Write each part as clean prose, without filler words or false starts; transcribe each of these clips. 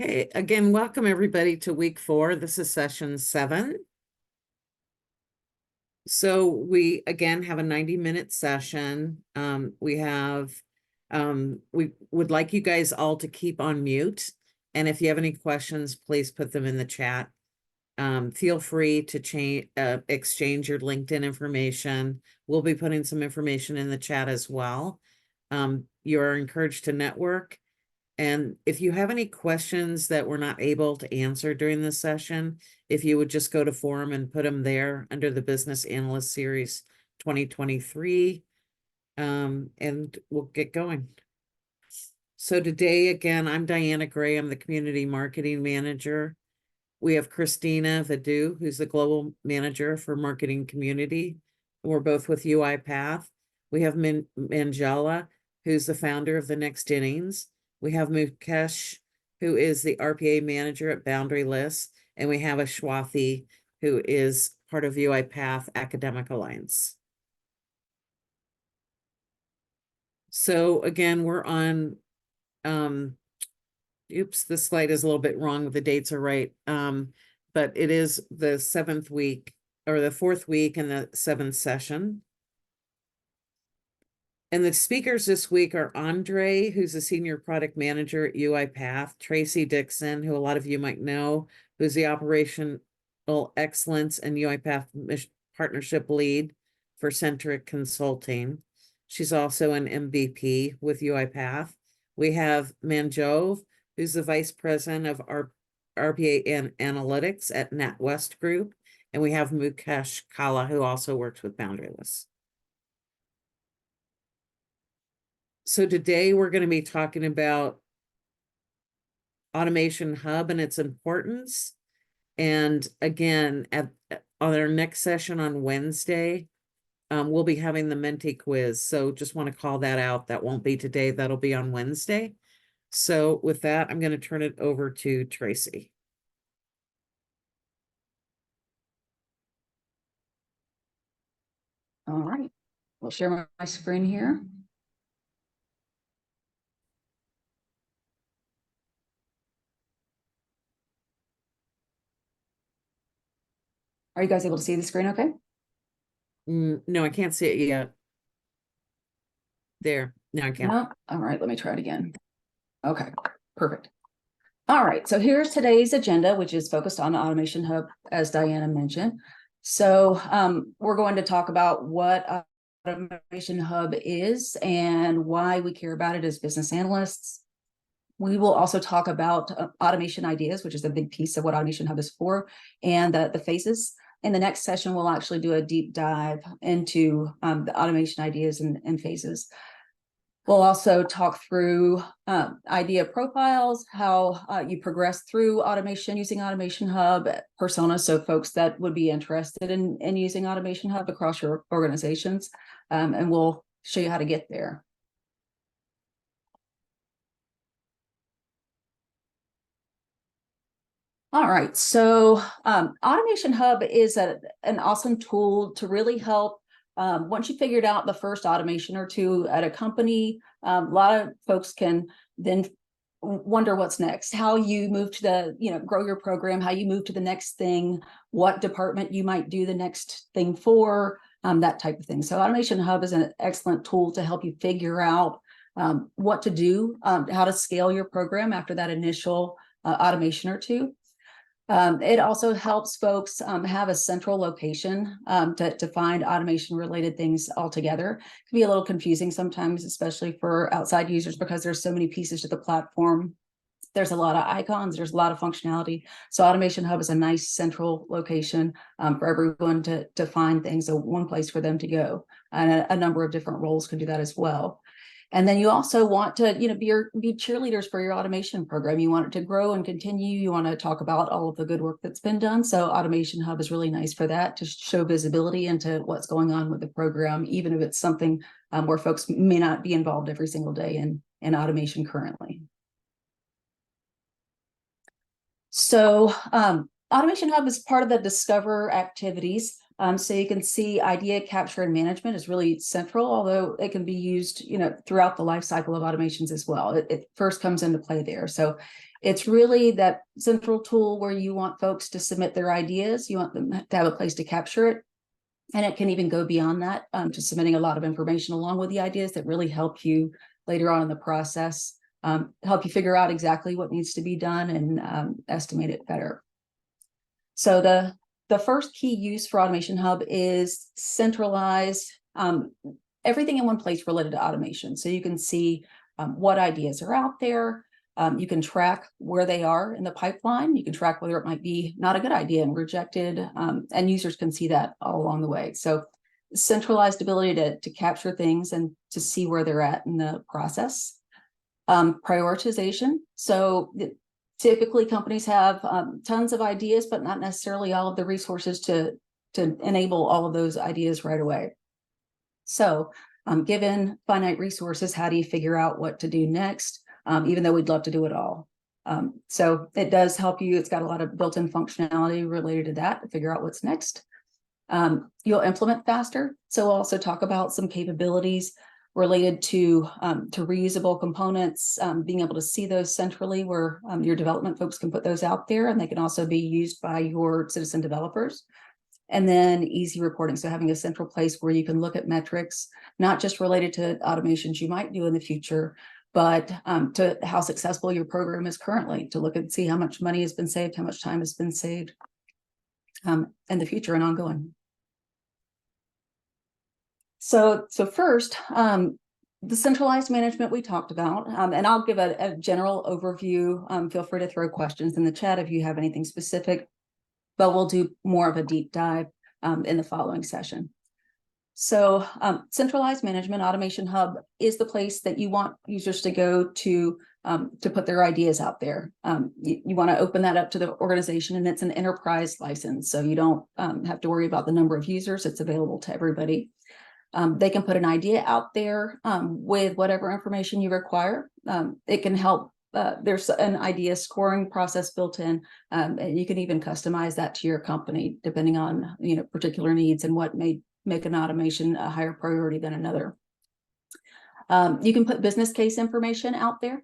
Hey, again, welcome everybody to week 4. This is session 7. So we again have a 90-minute session. We would like you guys all to keep on mute. And if you have any questions, please put them in the chat. Feel free to exchange your LinkedIn information. We'll be putting some information in the chat as well. You are encouraged to network. And if you have any questions that we're not able to answer during this session, if you would just go to forum and put them there under the Business Analyst Series 2023, and we'll get going. So today, again, I'm Diana Gray. I'm the Community Marketing Manager. We have Christina Vidu, who's the Global Manager for Marketing Community. We're both with UiPath. We have Manjala, who's the founder of The Next Innings. We have Mukesh, who is the RPA manager at Boundary List, and we have Ashwathi, who is part of UiPath Academic Alliance. So again, we're on, oops, this slide is a little bit wrong. The dates are right. But it is the 7th week, or the 4th week in the 7th session. And the speakers this week are Andre, who's a senior product manager at UiPath, Tracy Dixon, who a lot of you might know, who's the operational excellence and UiPath partnership lead for Centric Consulting. She's also an MVP with UiPath. We have Manjove, who's the vice president of RPA and Analytics at NatWest Group. And we have Mukesh Kala, who also works with Boundary List. So today we're going to be talking about Automation Hub and its importance. And again, on our next session on Wednesday, we'll be having the Menti quiz. So just want to call that out. That won't be today. That'll be on Wednesday. So with that, I'm going to turn it over to Tracy. All right. We'll share my screen here. Are you guys able to see the screen okay? No, I can't see it yet. There. No, I can't. No? All right, let me try it again. Okay, perfect. All right, so here's today's agenda, which is focused on Automation Hub, as Diana mentioned. So we're going to talk about what Automation Hub is and why we care about it as business analysts. We will also talk about automation ideas, which is a big piece of what Automation Hub is for, and the phases. In the next session, we'll actually do a deep dive into the automation ideas and phases. We'll also talk through idea profiles, how you progress through automation using Automation Hub, personas, so folks that would be interested in using Automation Hub across your organizations, and we'll show you how to get there. All right, so Automation Hub is an awesome tool to really help. Once you figured out the first automation or two at a company, a lot of folks can then wonder what's next, how you move to grow your program, how you move to the next thing, what department you might do the next thing for, that type of thing. So Automation Hub is an excellent tool to help you figure out what to do, how to scale your program after that initial automation or two. It also helps folks have a central location to find automation related things all together. It can be a little confusing sometimes, especially for outside users, because there's so many pieces to the platform. There's a lot of icons, there's a lot of functionality. So Automation Hub is a nice central location for everyone to find things, so one place for them to go. And a number of different roles can do that as well. And then you also want to, be cheerleaders for your automation program. You want it to grow and continue. You want to talk about all of the good work that's been done. So Automation Hub is really nice for that, to show visibility into what's going on with the program, even if it's something where folks may not be involved every single day in automation currently. So Automation Hub is part of the Discover activities. So you can see idea capture and management is really central, although it can be used, throughout the life cycle of automations as well. It first comes into play there. So It's really that central tool where you want folks to submit their ideas. You want them to have a place to capture it. And it can even go beyond that, to submitting a lot of information along with the ideas that really help you later on in the process, help you figure out exactly what needs to be done and estimate it better. So the first key use for Automation Hub is centralize everything in one place related to automation. So you can see what ideas are out there. You can track where they are in the pipeline. You can track whether it might be not a good idea and rejected, and users can see that all along the way. So centralized ability to capture things and to see where they're at in the process. Prioritization. So typically companies have tons of ideas, but not necessarily all of the resources to enable all of those ideas right away. So given finite resources, how do you figure out what to do next? Even though we'd love to do it all. So it does help you. It's got a lot of built-in functionality related to that to figure out what's next. You'll implement faster. So we'll also talk about some capabilities related to reusable components, being able to see those centrally where your development folks can put those out there, and they can also be used by your citizen developers. And then easy reporting. So having a central place where you can look at metrics, not just related to automations you might do in the future, but to how successful your program is currently, to look and see how much money has been saved, how much time has been saved in the future and ongoing. So first, the centralized management we talked about, and I'll give a general overview. Feel free to throw questions in the chat if you have anything specific, but we'll do more of a deep dive in the following session. So centralized management, Automation Hub is the place that you want users to go to put their ideas out there. You want to open that up to the organization, and it's an enterprise license. So you don't have to worry about the number of users. It's available to everybody. They can put an idea out there with whatever information you require. It can help. There's an idea scoring process built in, and you can even customize that to your company depending on particular needs and what may make an automation a higher priority than another. You can put business case information out there.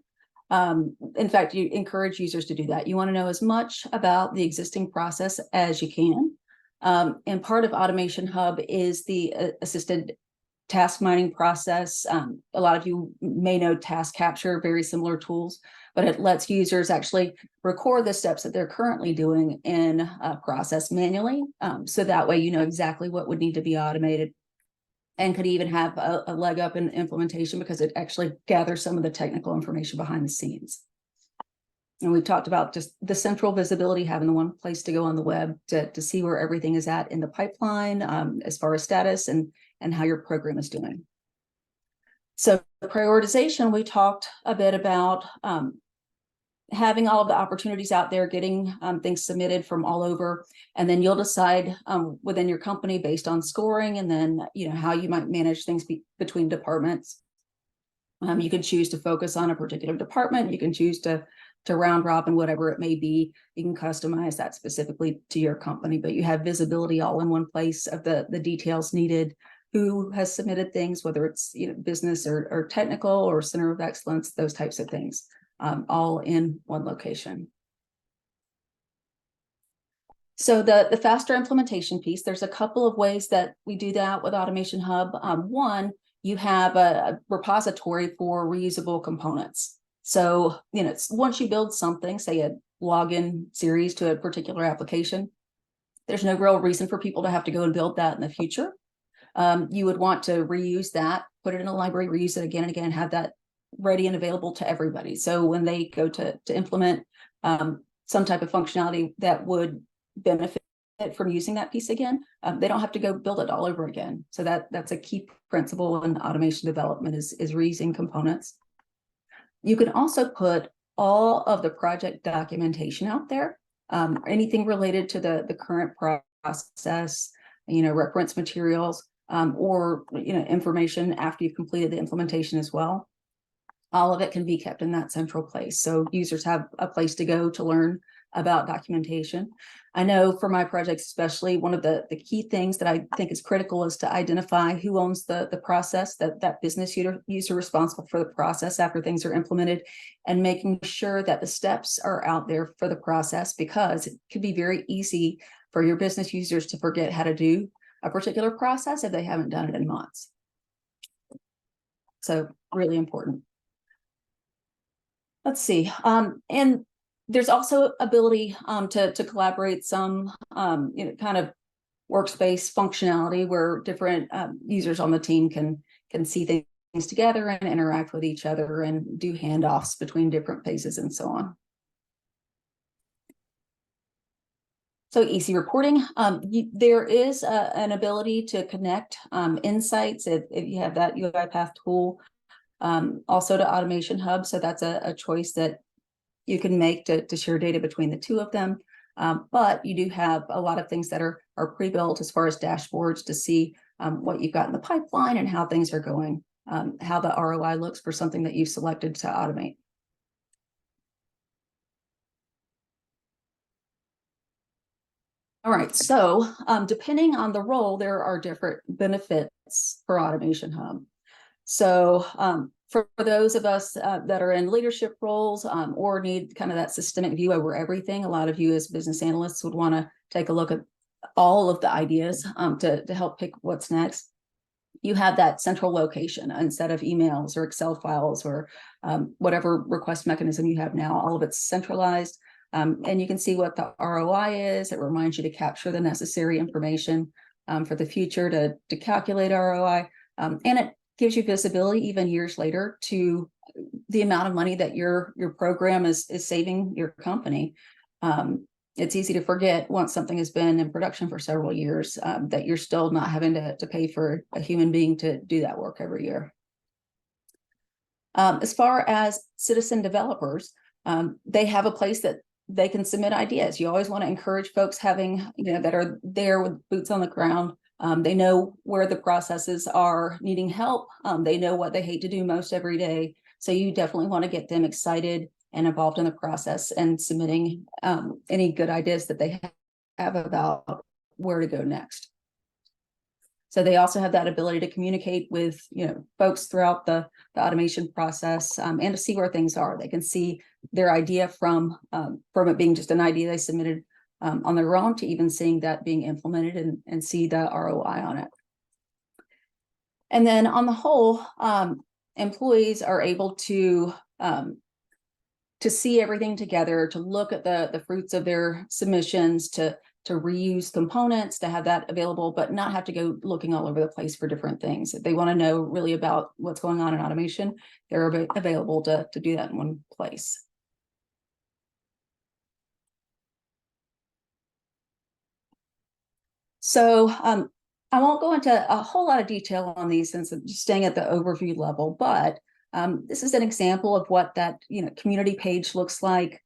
In fact, you encourage users to do that. You want to know as much about the existing process as you can. And part of Automation Hub is the assisted task mining process. A lot of you may know task capture, very similar tools, but it lets users actually record the steps that they're currently doing in a process manually. So that way you know exactly what would need to be automated, and could even have a leg up in implementation because it actually gathers some of the technical information behind the scenes. And we've talked about just the central visibility, having the one place to go on the web to see where everything is at in the pipeline, as far as status and how your program is doing. So the prioritization, we talked a bit about having all of the opportunities out there, getting things submitted from all over, and then you'll decide within your company based on scoring, and then how you might manage things between departments. You can choose to focus on a particular department. You can choose to round robin, whatever it may be. You can customize that specifically to your company, but you have visibility all in one place of the details needed, who has submitted things, whether it's business or technical or center of excellence, those types of things, all in one location. So the faster implementation piece, there's a couple of ways that we do that with Automation Hub. One, you have a repository for reusable components. So, once you build something, say a login series to a particular application, there's no real reason for people to have to go and build that in the future. You would want to reuse that, put it in a library, reuse it again and again, have that ready and available to everybody. So when they go to implement some type of functionality that would benefit from using that piece again, they don't have to go build it all over again. So that's a key principle in automation development is reusing components. You can also put all of the project documentation out there, anything related to the current process, reference materials, or information after you've completed the implementation as well. All of it can be kept in that central place. So users have a place to go to learn about documentation. I know for my projects, especially, one of the key things that I think is critical is to identify who owns the process, that business user responsible for the process after things are implemented, and making sure that the steps are out there for the process, because it can be very easy for your business users to forget how to do a particular process if they haven't done it in months. So really important. Let's see. And there's also ability to collaborate some kind of workspace functionality where different users on the team can see things together and interact with each other and do handoffs between different phases and so on. So easy reporting. There is an ability to connect insights if you have that UiPath tool, also to Automation Hub. So that's a choice that you can make to share data between the two of them. But you do have a lot of things that are pre-built as far as dashboards to see what you've got in the pipeline and how things are going, how the ROI looks for something that you've selected to automate. All right, so depending on the role, there are different benefits for Automation Hub. So for those of us that are in leadership roles or need kind of that systemic view over everything, a lot of you as business analysts would want to take a look at all of the ideas to help pick what's next. You have that central location instead of emails or Excel files or whatever request mechanism you have now. All of it's centralized, and you can see what the ROI is. It reminds you to capture the necessary information for the future to calculate ROI, and it gives you visibility even years later to the amount of money that your program is saving your company. It's easy to forget once something has been in production for several years that you're still not having to pay for a human being to do that work every year. As far as citizen developers, they have a place that they can submit ideas. You always want to encourage folks having, that are there with boots on the ground. They know where the processes are needing help. They know what they hate to do most every day. So you definitely want to get them excited and involved in the process and submitting any good ideas that they have about where to go next. So they also have that ability to communicate with folks throughout the automation process and to see where things are. They can see their idea from it being just an idea they submitted on their own to even seeing that being implemented and see the ROI on it. And then on the whole, employees are able to see everything together, to look at the fruits of their submissions, to reuse components, to have that available, but not have to go looking all over the place for different things. If they want to know really about what's going on in automation, they're available to do that in one place. So I won't go into a whole lot of detail on these since I'm just staying at the overview level, but this is an example of what that community page looks like,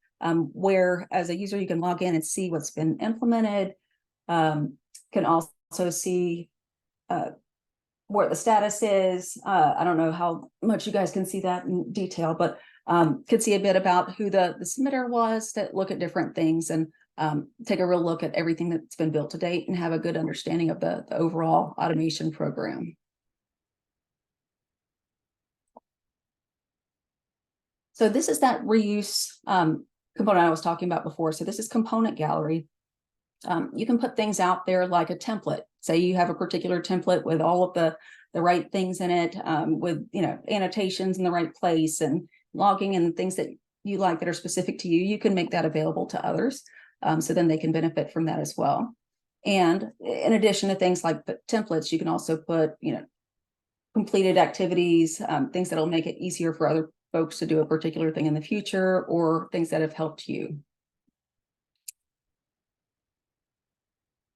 where as a user you can log in and see what's been implemented. Can also see where the status is. I don't know how much you guys can see that in detail, but can see a bit about who the submitter was, to look at different things and take a real look at everything that's been built to date and have a good understanding of the overall automation program. So this is that reuse component I was talking about before. So this is component gallery. You can put things out there like a template. Say you have a particular template with all of the right things in it, with annotations in the right place and logging and things that you like that are specific to you. You can make that available to others, so then they can benefit from that as well. And in addition to things like the templates, you can also put completed activities, things that'll make it easier for other folks to do a particular thing in the future, or things that have helped you.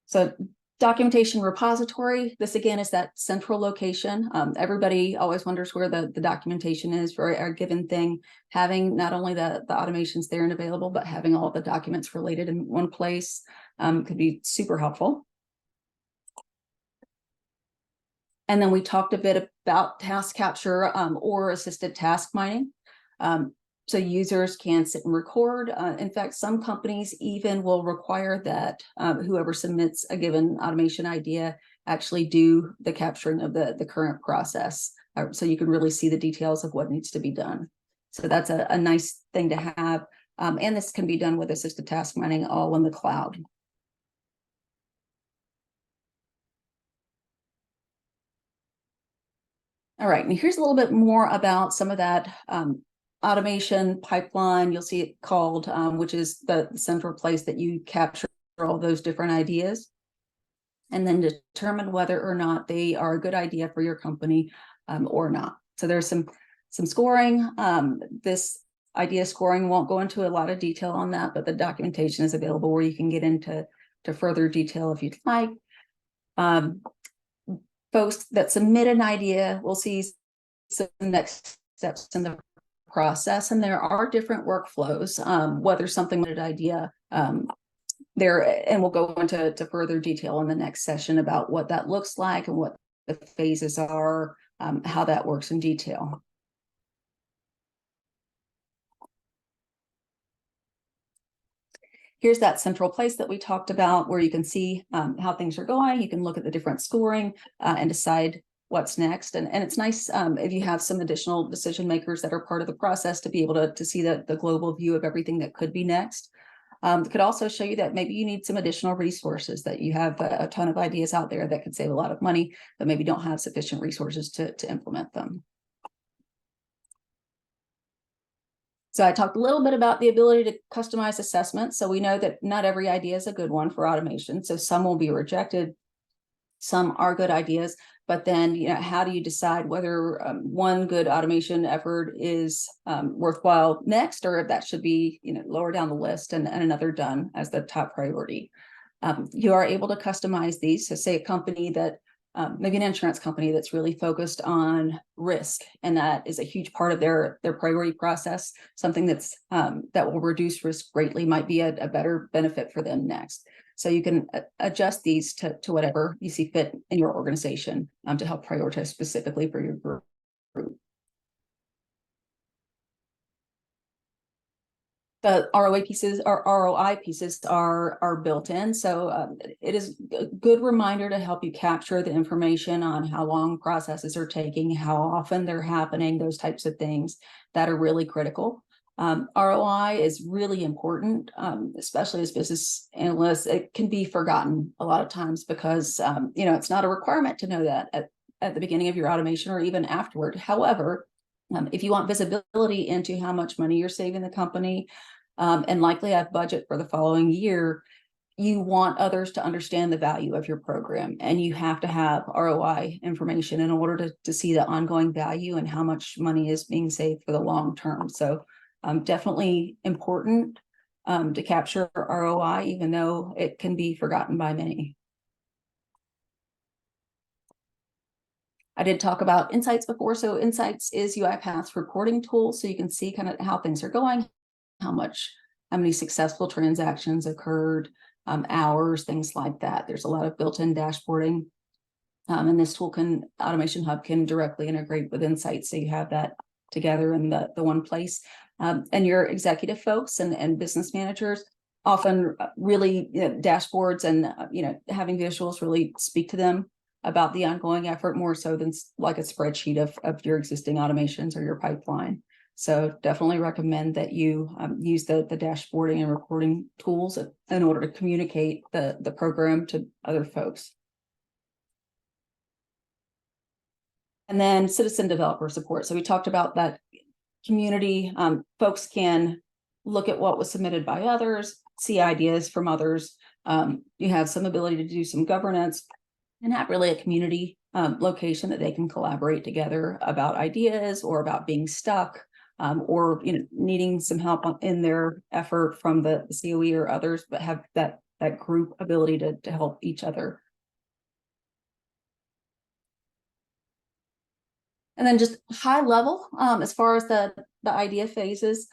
So documentation repository, this again is that central location. Everybody always wonders where the documentation is for a given thing. Having not only the automations there and available, but having all the documents related in one place could be super helpful. And then we talked a bit about task capture or assisted task mining. so users can sit and record. In fact, some companies even will require that whoever submits a given automation idea actually do the capturing of the current process. So you can really see the details of what needs to be done. So that's a nice thing to have. And this can be done with assisted task mining all in the cloud. All right, and here's a little bit more about some of that automation pipeline. You'll see it called, which is the central place that you capture all those different ideas, and then determine whether or not they are a good idea for your company or not. So there's some scoring. This idea scoring won't go into a lot of detail on that, but the documentation is available where you can get into further detail if you'd like. Folks that submit an idea will see some next steps in the process, and there are different workflows, whether something an idea there, and we'll go into further detail in the next session about what that looks like and what the phases are, how that works in detail. Here's that central place that we talked about where you can see how things are going. You can look at the different scoring and decide what's next. And it's nice if you have some additional decision makers that are part of the process to be able to see the global view of everything that could be next. It could also show you that maybe you need some additional resources, that you have a ton of ideas out there that could save a lot of money, but maybe don't have sufficient resources to implement them. So I talked a little bit about the ability to customize assessments. So we know that not every idea is a good one for automation. So some will be rejected. Some are good ideas, but then, how do you decide whether one good automation effort is worthwhile next, or if that should be, lower down the list and another done as the top priority? You are able to customize these. So say a company that maybe an insurance company that's really focused on risk, and that is a huge part of their priority process. Something that's that will reduce risk greatly might be a better benefit for them next. So you can adjust these to whatever you see fit in your organization to help prioritize specifically for your group. The ROI pieces are built in. So it is a good reminder to help you capture the information on how long processes are taking, how often they're happening, those types of things that are really critical. ROI is really important, especially as business analysts. It can be forgotten a lot of times because, it's not a requirement to know that at the beginning of your automation or even afterward. However, if you want visibility into how much money you're saving the company, and likely have budget for the following year, you want others to understand the value of your program, and you have to have ROI information in order to see the ongoing value and how much money is being saved for the long term. So definitely important to capture ROI, even though it can be forgotten by many. I did talk about Insights before. So Insights is UiPath's reporting tool. So you can see kind of how things are going, how many successful transactions occurred, hours, things like that. There's a lot of built-in dashboarding. And this tool Automation Hub can directly integrate with Insights. So you have that together in the one place. And your executive folks and business managers often really, dashboards and, having visuals really speak to them about the ongoing effort more so than like a spreadsheet of your existing automations or your pipeline. So definitely recommend that you use the dashboarding and reporting tools in order to communicate the program to other folks. And then citizen developer support. So we talked about that community. Folks can look at what was submitted by others, see ideas from others. You have some ability to do some governance and have really a community location that they can collaborate together about ideas or about being stuck, or needing some help in their effort from the COE or others, but have that group ability to help each other. And then just high level, as far as the idea phases,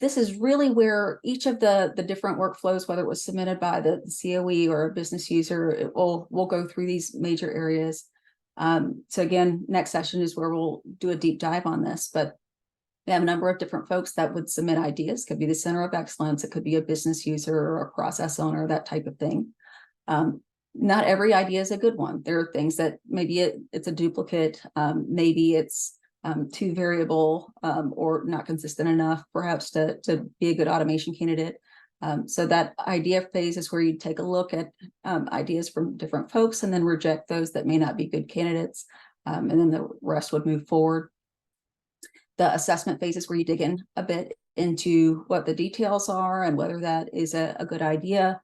this is really where each of the different workflows, whether it was submitted by the COE or a business user, we'll go through these major areas. So again, next session is where we'll do a deep dive on this, but We have a number of different folks that would submit ideas. Could be the center of excellence. It could be a business user or a process owner, that type of thing. Not every idea is a good one. There are things that maybe it's a duplicate. Maybe it's too variable or not consistent enough, perhaps to be a good automation candidate. So that idea phase is where you take a look at ideas from different folks and then reject those that may not be good candidates. And then the rest would move forward. The assessment phase is where you dig in a bit into what the details are and whether that is a good idea,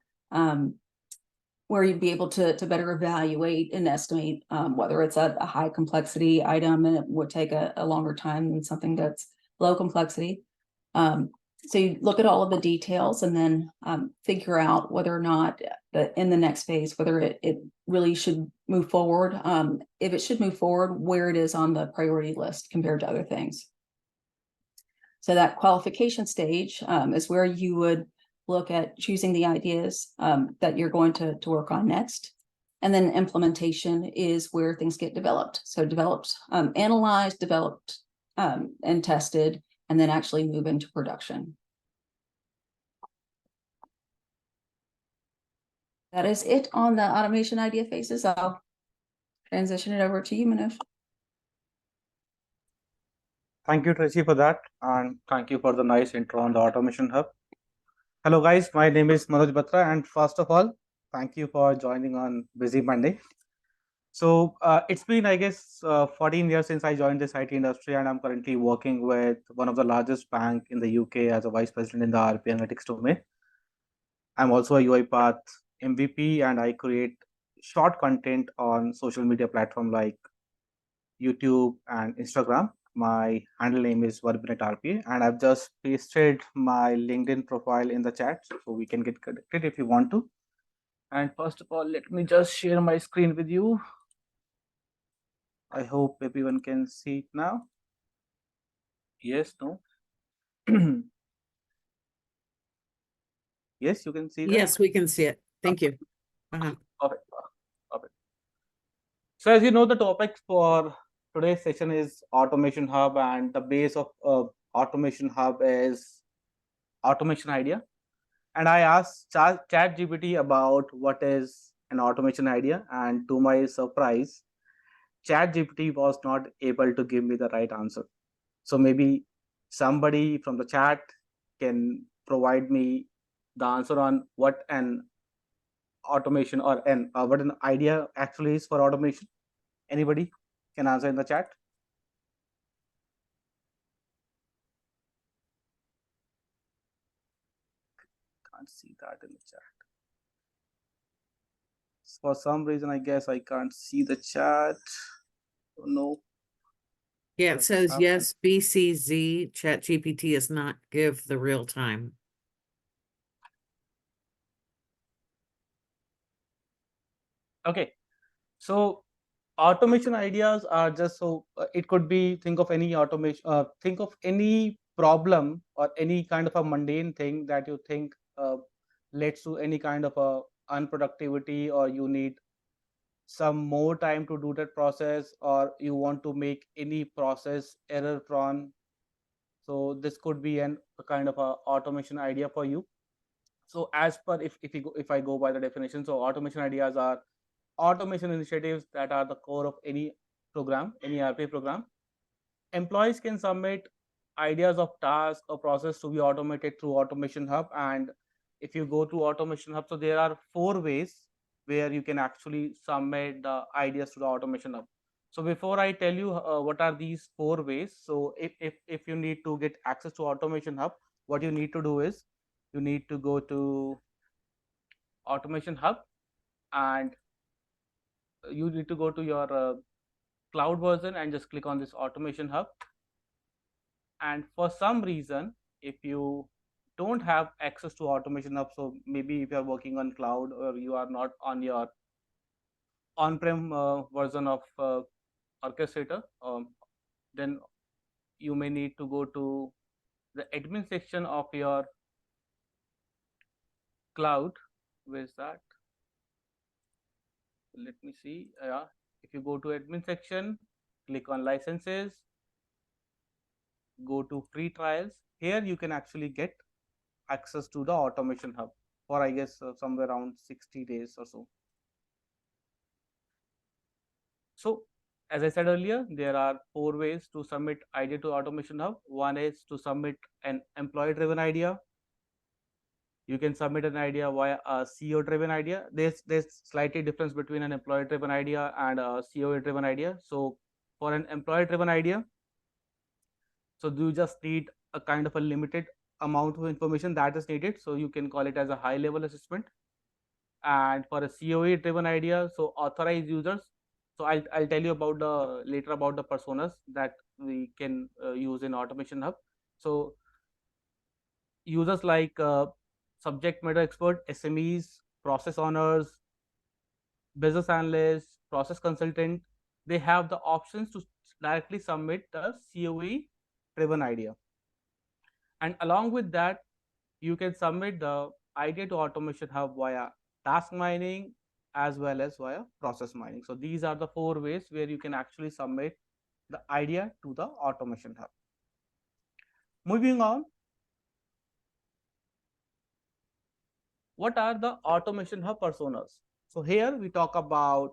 where you'd be able to better evaluate and estimate whether it's a high complexity item and it would take a longer time than something that's low complexity. So you look at all of the details and then figure out whether or not in the next phase, whether it really should move forward. If it should move forward, where it is on the priority list compared to other things. So that qualification stage is where you would look at choosing the ideas that you're going to work on next. And then implementation is where things get developed. So developed, analyzed, developed, and tested, and then actually move into production. That is it on the automation idea phases. I'll transition it over to you, Manoj. Thank you, Tracy, for that. And thank you for the nice intro on the Automation Hub. Hello, guys. My name is Manoj Batra. And first of all, thank you for joining on Busy Monday. So it's been, I guess, 14 years since I joined this IT industry, and I'm currently working with one of the largest bank in the UK as a vice president in the RP analytics domain. I'm also a UiPath MVP, and I create short content on social media platform like YouTube and Instagram. My handle name is VarbinetRPA, and I've just pasted my LinkedIn profile in the chat so we can get connected if you want to. And first of all, let me just share my screen with you. I hope everyone can see it now. Yes, no? Yes, you can see that? Yes, we can see it. Thank you. Perfect. Perfect. So as you know, the topic for today's session is Automation Hub, and the base of Automation Hub is automation idea. And I asked ChatGPT about what is an automation idea, and to my surprise, ChatGPT was not able to give me the right answer. So maybe somebody from the chat can provide me the answer on what an automation or what an idea actually is for automation. Anybody can answer in the chat. Can't see that in the chat. For some reason, I guess I can't see the chat. Oh, no. Yeah, it What's says happening? yes, BCZ, ChatGPT does not give the real time. Okay, so automation ideas are just so it could be, think of any automation, think of any problem or any kind of a mundane thing that you think leads to any kind of a unproductivity, or you need some more time to do that process, or you want to make any process error prone. So this could be a kind of a automation idea for you. So as per if I go by the definition, so automation ideas are automation initiatives that are the core of any program, any RPA program. Employees can submit ideas of tasks or process to be automated through Automation Hub. And if you go to Automation Hub, so there are 4 ways where you can actually submit the ideas to the Automation Hub. So before I tell you what are these 4 ways, so if you need to get access to Automation Hub, what you need to do is you need to go to Automation Hub, and you need to go to your cloud version and just click on this Automation Hub. And for some reason, if you don't have access to Automation Hub, so maybe if you are working on cloud or you are not on your on-prem version of Orchestrator, then you may need to go to the admin section of your cloud. Where's that? Let me see. If you go to admin section, click on licenses, go to free trials. Here you can actually get access to the automation hub for, I guess, somewhere around 60 days or so. So as I said earlier, there are 4 ways to submit idea to automation hub. One is to submit an employee driven idea. You can submit an idea via a CEO driven idea. There's slightly difference between an employee driven idea and a CEO driven idea. So for an employee driven idea, so you just need a kind of a limited amount of information that is needed. So you can call it as a high level assessment. And for a COE driven idea, so authorized users. So I'll tell you about the later about the personas that we can use in automation hub. So users like subject matter expert, SMEs, process owners, business analysts, process consultant, they have the options to directly submit the COE driven idea. And along with that, you can submit the idea to automation hub via task mining as well as via process mining. So these are the 4 ways where you can actually submit the idea to the automation hub. Moving on, what are the automation hub personas? So here we talk about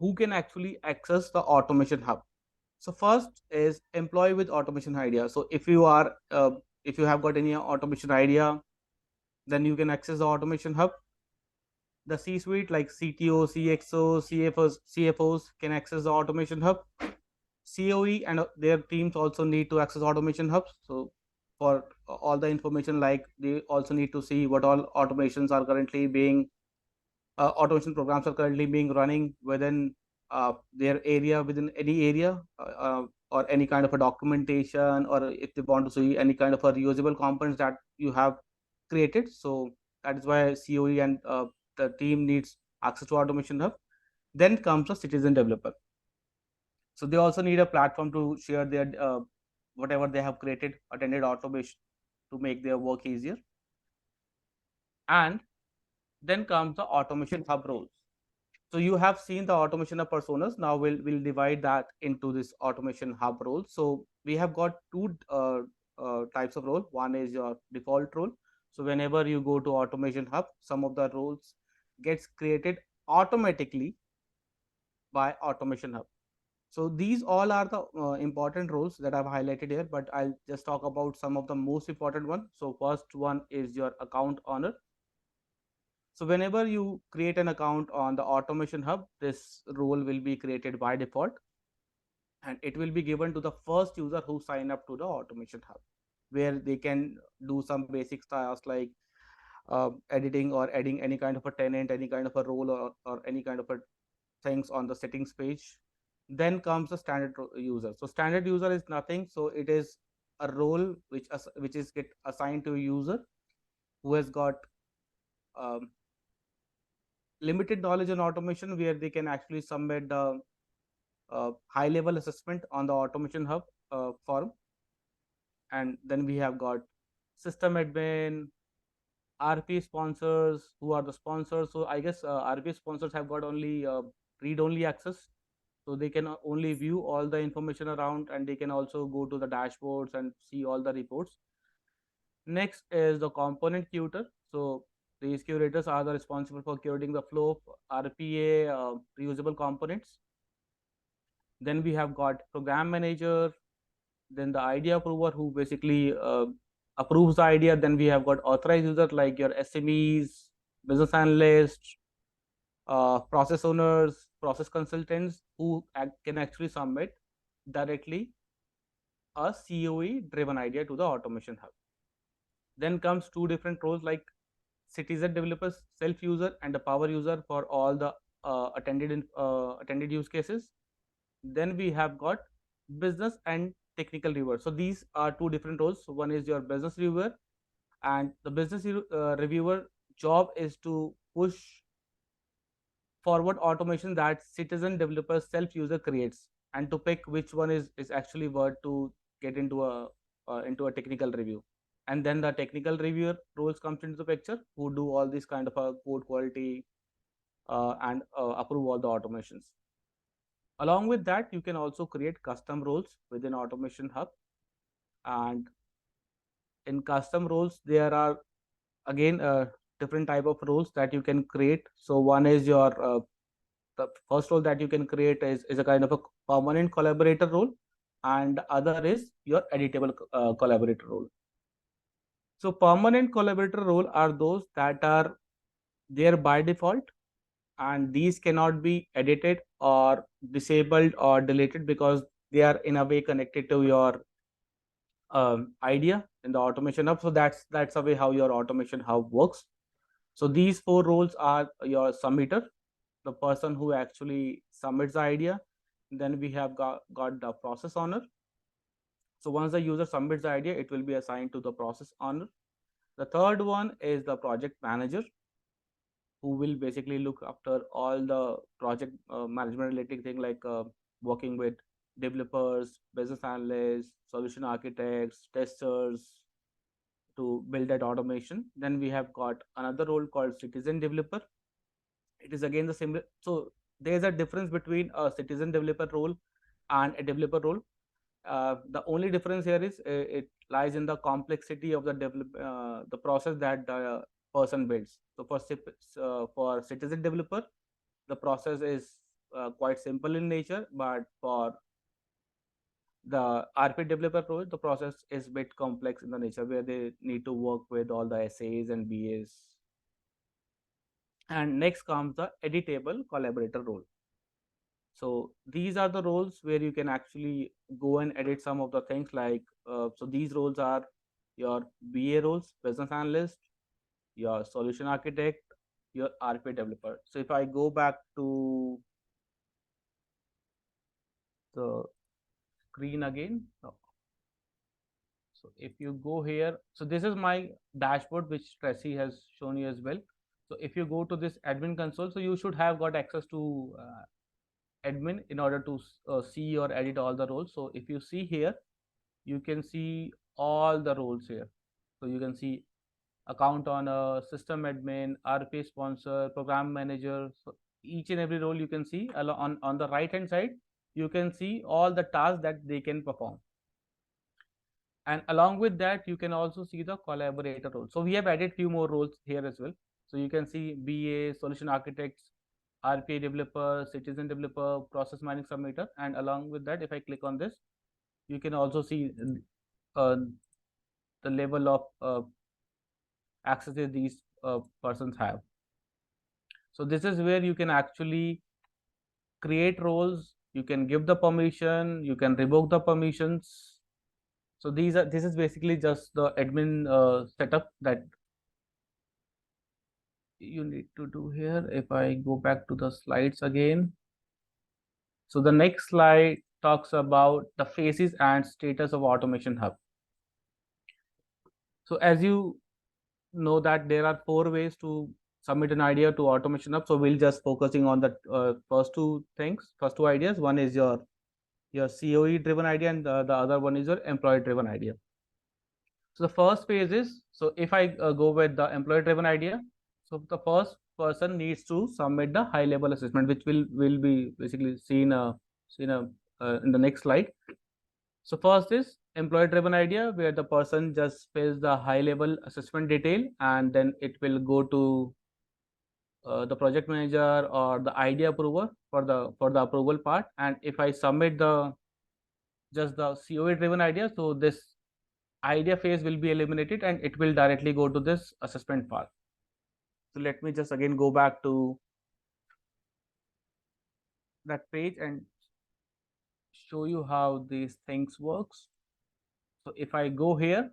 who can actually access the automation hub. So first is employee with automation idea. So if you have got any automation idea, then you can access the automation hub. The C-suite like CTO, CXO, CFOs can access the automation hub. COE and their teams also need to access automation hubs. So for all the information, like they also need to see what all automations are currently being automation programs are currently being running within their area, within any area, or any kind of a documentation, or if they want to see any kind of a reusable components that you have created. So that is why COE and the team needs access to automation hub. Then comes a citizen developer. So they also need a platform to share their whatever they have created, attended automation to make their work easier. And then comes the automation hub roles. So you have seen the automation hub personas. Now we'll divide that into this automation hub role. So we have got 2 types of role. One is your default role. So whenever you go to automation hub, some of the roles gets created automatically by automation hub. So these all are the important roles that I've highlighted here, but I'll just talk about some of the most important one. So first one is your account owner. So whenever you create an account on the automation hub, this role will be created by default, and it will be given to the first user who sign up to the automation hub, where they can do some basic tasks like editing or adding any kind of a tenant, any kind of a role, or any kind of a things on the settings page. Then comes the standard user. So standard user is nothing. So it is a role which is get assigned to a user who has got limited knowledge on automation, where they can actually submit the high level assessment on the automation hub forum. And then we have got system admin, RP sponsors. Who are the sponsors? So I guess RP sponsors have got only read only access, so they can only view all the information around, and they can also go to the dashboards and see all the reports. Next is the component curator. So these curators are the responsible for curating the flow of RPA reusable components. Then we have got program manager, then the idea approver, who basically approves the idea. Then we have got authorized user like your SMEs, business analysts, process owners, process consultants, who can actually submit directly a COE driven idea to the automation hub. Then comes 2 different roles like citizen developers, self user, and a power user for all the attended use cases. Then we have got business and technical reviewer. So these are 2 different roles. So one is your business reviewer, and the business reviewer job is to push forward automation that citizen developer self user creates, and to pick which one is actually worth to get into a technical review. And then the technical reviewer roles comes into the picture, who do all these kind of code quality and approve all the automations. Along with that, you can also create custom roles within Automation Hub. And in custom roles, there are again different type of roles that you can create. So one is your the first role that you can create is a kind of a permanent collaborator role, and the other is your editable collaborator role. So permanent collaborator role are those that are there by default, and these cannot be edited or disabled or deleted because they are in a way connected to your idea in the Automation Hub. So that's the way how your Automation Hub works. So these four roles are your submitter, the person who actually submits the idea. Then we have got the process owner. So once the user submits the idea, it will be assigned to the process owner. The third one is the project manager, who will basically look after all the project management related thing, like working with developers, business analysts, solution architects, testers to build that automation. Then we have got another role called citizen developer. It is again the same. So there's a difference between a citizen developer role and a developer role. The only difference here is it lies in the complexity of the process that the person builds. So for citizen developer, the process is quite simple in nature, but for the RP developer role, the process is a bit complex in the nature, where they need to work with all the SAs and BAs. And next comes the editable collaborator role. So these are the roles where you can actually go and edit some of the things, like so these roles are your BA roles, business analyst, your solution architect, your RP developer. So if I go back to the screen again, so if you go here, so this is my dashboard which Tracy has shown you as well. So if you go to this admin console, so you should have got access to admin in order to see or edit all the roles. So if you see here, you can see all the roles here. So you can see account owner, system admin, RP sponsor, program manager. So each and every role you can see on the right hand side, you can see all the tasks that they can perform. And along with that, you can also see the collaborator role. So we have added few more roles here as well. So you can see BA, solution architects, RPA developer, citizen developer, process mining submitter. And along with that, if I click on this, you can also see the level of access that these persons have. So this is where you can actually create roles, you can give the permission, you can revoke the permissions. So this is basically just the admin setup that you need to do here. If I go back to the slides again, so the next slide talks about the phases and status of Automation Hub. So as you know that there are 4 ways to submit an idea to Automation Hub. So we'll just focusing on the first two ideas. One is your COE driven idea, and the other one is your employee driven idea. So the first phase is, so if I go with the employee driven idea, so the first person needs to submit the high level assessment, which will be basically seen in the next slide. So first is employee driven idea, where the person just fills the high level assessment detail, and then it will go to the project manager or the idea approver for the approval part. And if I submit just the COE driven idea, so this idea phase will be eliminated and it will directly go to this assessment part. So let me just again go back to that page and show you how these things works. So if I go here,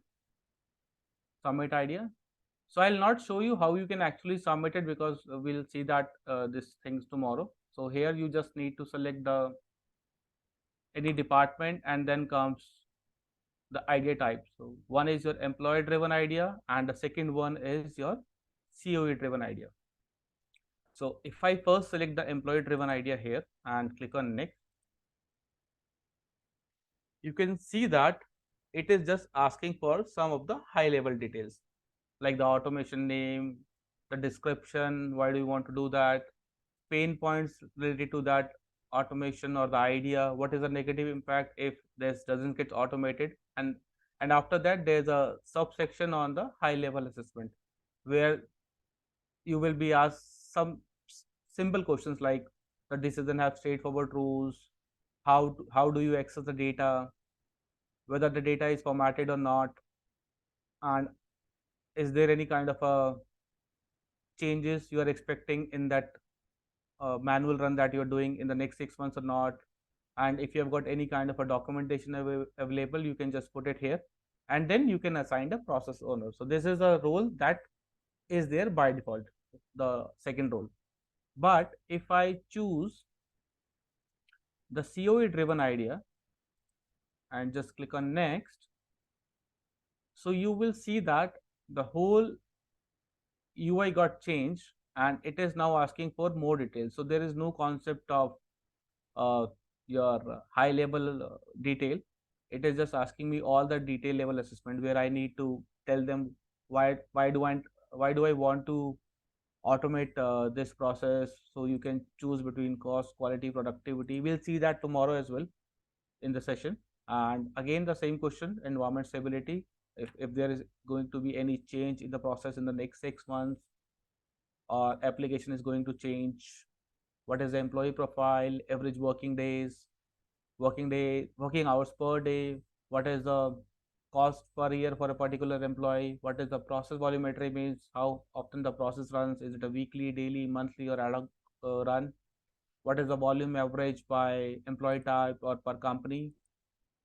submit idea. So I'll not show you how you can actually submit it, because we'll see that these things tomorrow. So here you just need to select any department, and then comes the idea type. So one is your employee driven idea, and the second one is your COE driven idea. So if I first select the employee driven idea here and click on next, you can see that it is just asking for some of the high level details, like the automation name, the description, why do you want to do that, pain points related to that automation or the idea, what is the negative impact if this doesn't get automated, and after that there's a subsection on the high level assessment where you will be asked some simple questions like the decision have straightforward rules, how do you access the data, whether the data is formatted or not, and is there any kind of a changes you are expecting in that manual run that you're doing in the next 6 months or not. And if you have got any kind of a documentation available, you can just put it here, and then you can assign a process owner. So this is a role that is there by default, the second role. But if I choose the COE driven idea and just click on next, so you will see that the whole UI got changed and it is now asking for more details. So there is no concept of your high level detail. It is just asking me all the detail level assessment where I need to tell them why do I want to automate this process. So you can choose between cost, quality, productivity. We'll see that tomorrow as well in the session. And again, the same question, environment stability. If there is going to be any change in the process in the next 6 months, or application is going to change, what is the employee profile, average working days, working hours per day, what is the cost per year for a particular employee, what is the process volumetry, means how often the process runs, is it a weekly, daily, monthly, or ad hoc run, what is the volume average by employee type or per company,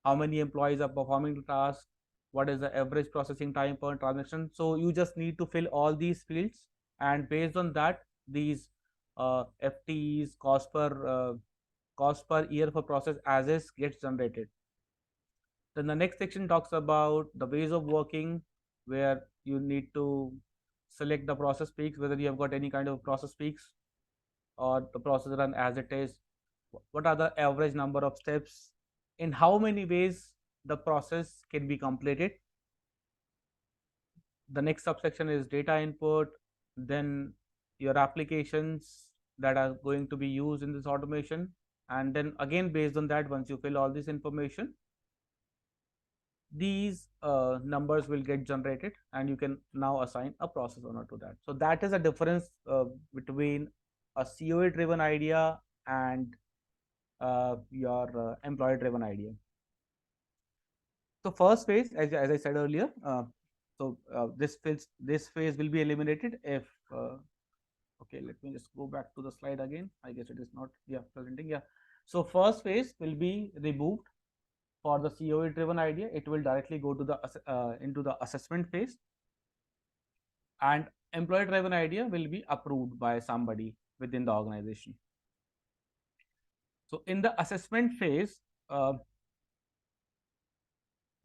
how many employees are performing the task, what is the average processing time per transaction. So you just need to fill all these fields, and based on that, these FTEs, cost per year for process as is gets generated. Then the next section talks about the ways of working, where you need to select the process peaks, whether you have got any kind of process peaks or the process run as it is, what are the average number of steps, in how many ways the process can be completed. The next subsection is data input, then your applications that are going to be used in this automation, and then again based on that, once you fill all this information, these numbers will get generated and you can now assign a process owner to that. So that is a difference between a COE driven idea and your employee driven idea. So first phase, as I said earlier, this phase will be eliminated if okay, let me just go back to the slide again. I guess it is not presenting. So first phase will be removed for the COE driven idea. It will directly go to the into the assessment phase, and employee driven idea will be approved by somebody within the organization. So in the assessment phase,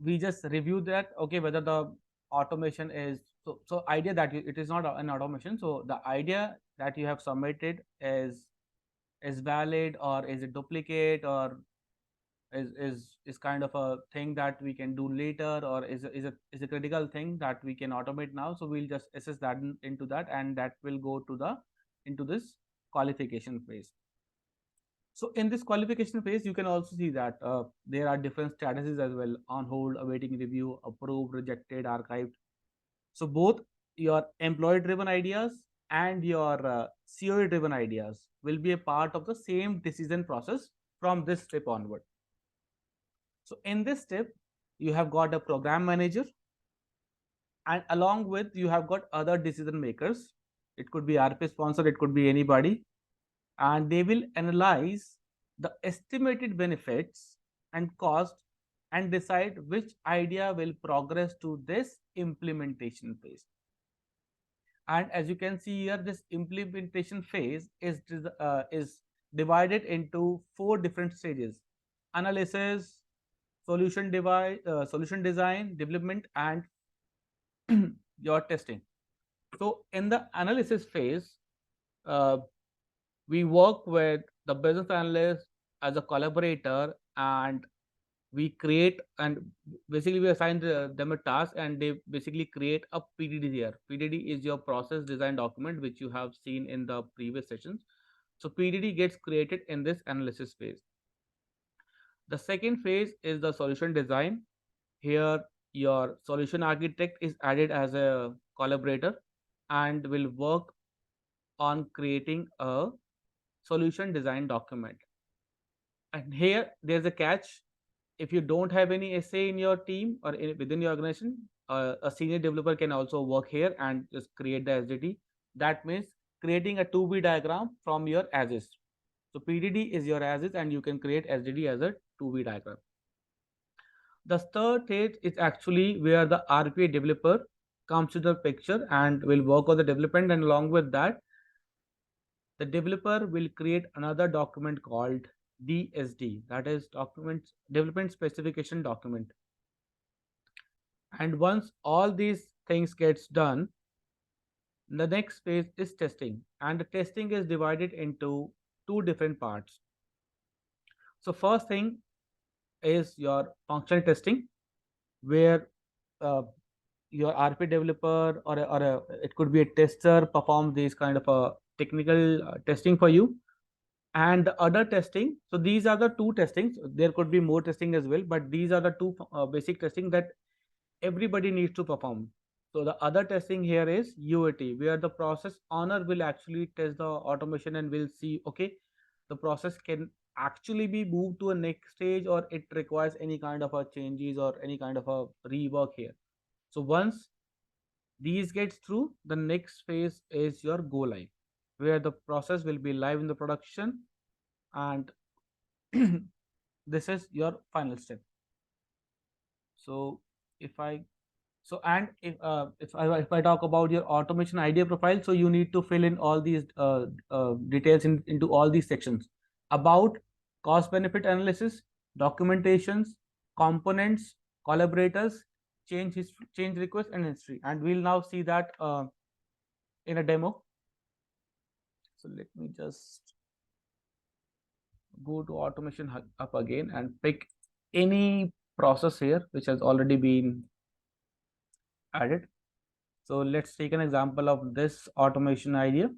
we just review that, okay, whether the automation is so idea that it is not an automation. So the idea that you have submitted is valid, or is it duplicate, or is kind of a thing that we can do later, or is a critical thing that we can automate now. So we'll just assess that into that, and that will go to the into this qualification phase. So in this qualification phase, you can also see that there are different statuses as well: on hold, awaiting review, approved, rejected, archived. So both your employee driven ideas and your COE driven ideas will be a part of the same decision process from this step onward. So in this step, you have got a program manager, and along with you have got other decision makers. It could be RP sponsor, it could be anybody, and they will analyze the estimated benefits and cost and decide which idea will progress to this implementation phase. And as you can see here, this implementation phase is divided into 4 different stages: analysis, solution design, development, and your testing. So in the analysis phase, we work with the business analyst as a collaborator, and we create, and basically we assign them a task, and they basically create a PDD here. PDD is your process design document, which you have seen in the previous sessions. So PDD gets created in this analysis phase. The second phase is the solution design. Here, your solution architect is added as a collaborator and will work on creating a solution design document. And here, there's a catch. If you don't have any SA in your team or within your organization, a senior developer can also work here and just create the SDD. That means creating a 2B diagram from your as is. So PDD is your as is, and you can create SDD as a 2B diagram. The third stage is actually where the RPA developer comes to the picture and will work on the development, and along with that, the developer will create another document called DSD, that is development specification document. And once all these things gets done, the next phase is testing, and the testing is divided into two different parts. So first thing is your functional testing, where your RP developer or it could be a tester perform these kind of a technical testing for you. And the other testing, so these are the two testings. There could be more testing as well, but these are the two basic testing that everybody needs to perform. So the other testing here is UAT, where the process owner will actually test the automation and will see, okay, the process can actually be moved to a next stage, or it requires any kind of a changes or any kind of a rework here. So once these gets through, the next phase is your go live, where the process will be live in the production, and this is your final step. So if I talk about your automation idea profile, so you need to fill in all these details into all these sections about cost benefit analysis, documentations, components, collaborators, change request, and history. And we'll now see that in a demo. So let me just go to automation hub again and pick any process here which has already been added. So let's take an example of this automation idea.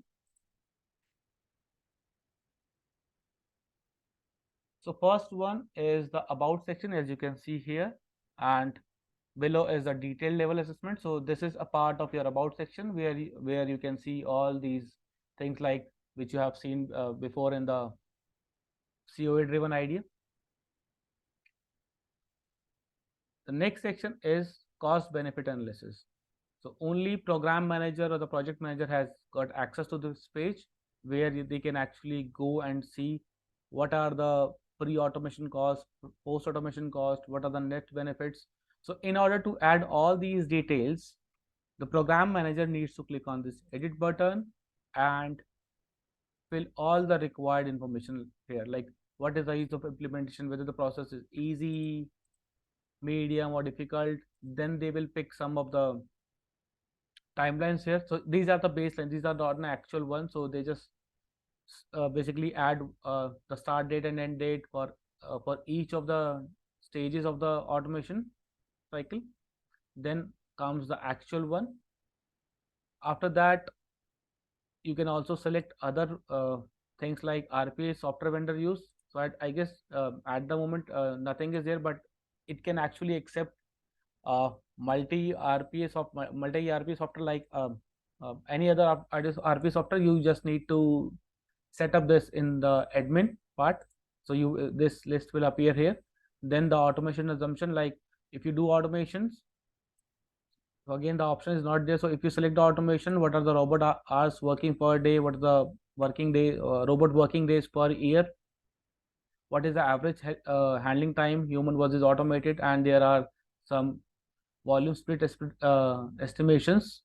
So first one is the about section, as you can see here, and below is the detailed level assessment. So this is a part of your about section where you can see all these things like which you have seen before in the COA driven idea. The next section is cost benefit analysis. So only program manager or the project manager has got access to this page, where they can actually go and see what are the pre-automation costs, post-automation cost, what are the net benefits. So in order to add all these details, the program manager needs to click on this edit button and fill all the required information here, like what is the ease of implementation, whether the process is easy, medium, or difficult. Then they will pick some of the timelines here. So these are the baseline, these are not an actual one, so they just basically add the start date and end date for each of the stages of the automation cycle. Then comes the actual one. After that, you can also select other things like RPA software vendor use. So I guess at the moment nothing is there, but it can actually accept multi RPA software like any other RPA software. You just need to set up this in the admin part. So you this list will appear here. Then the automation assumption, like if you do automations, so again the option is not there. So if you select the automation, what are the robot hours working per day, what are the working day robot working days per year, what is the average handling time human versus automated, and there are some volume split estimations.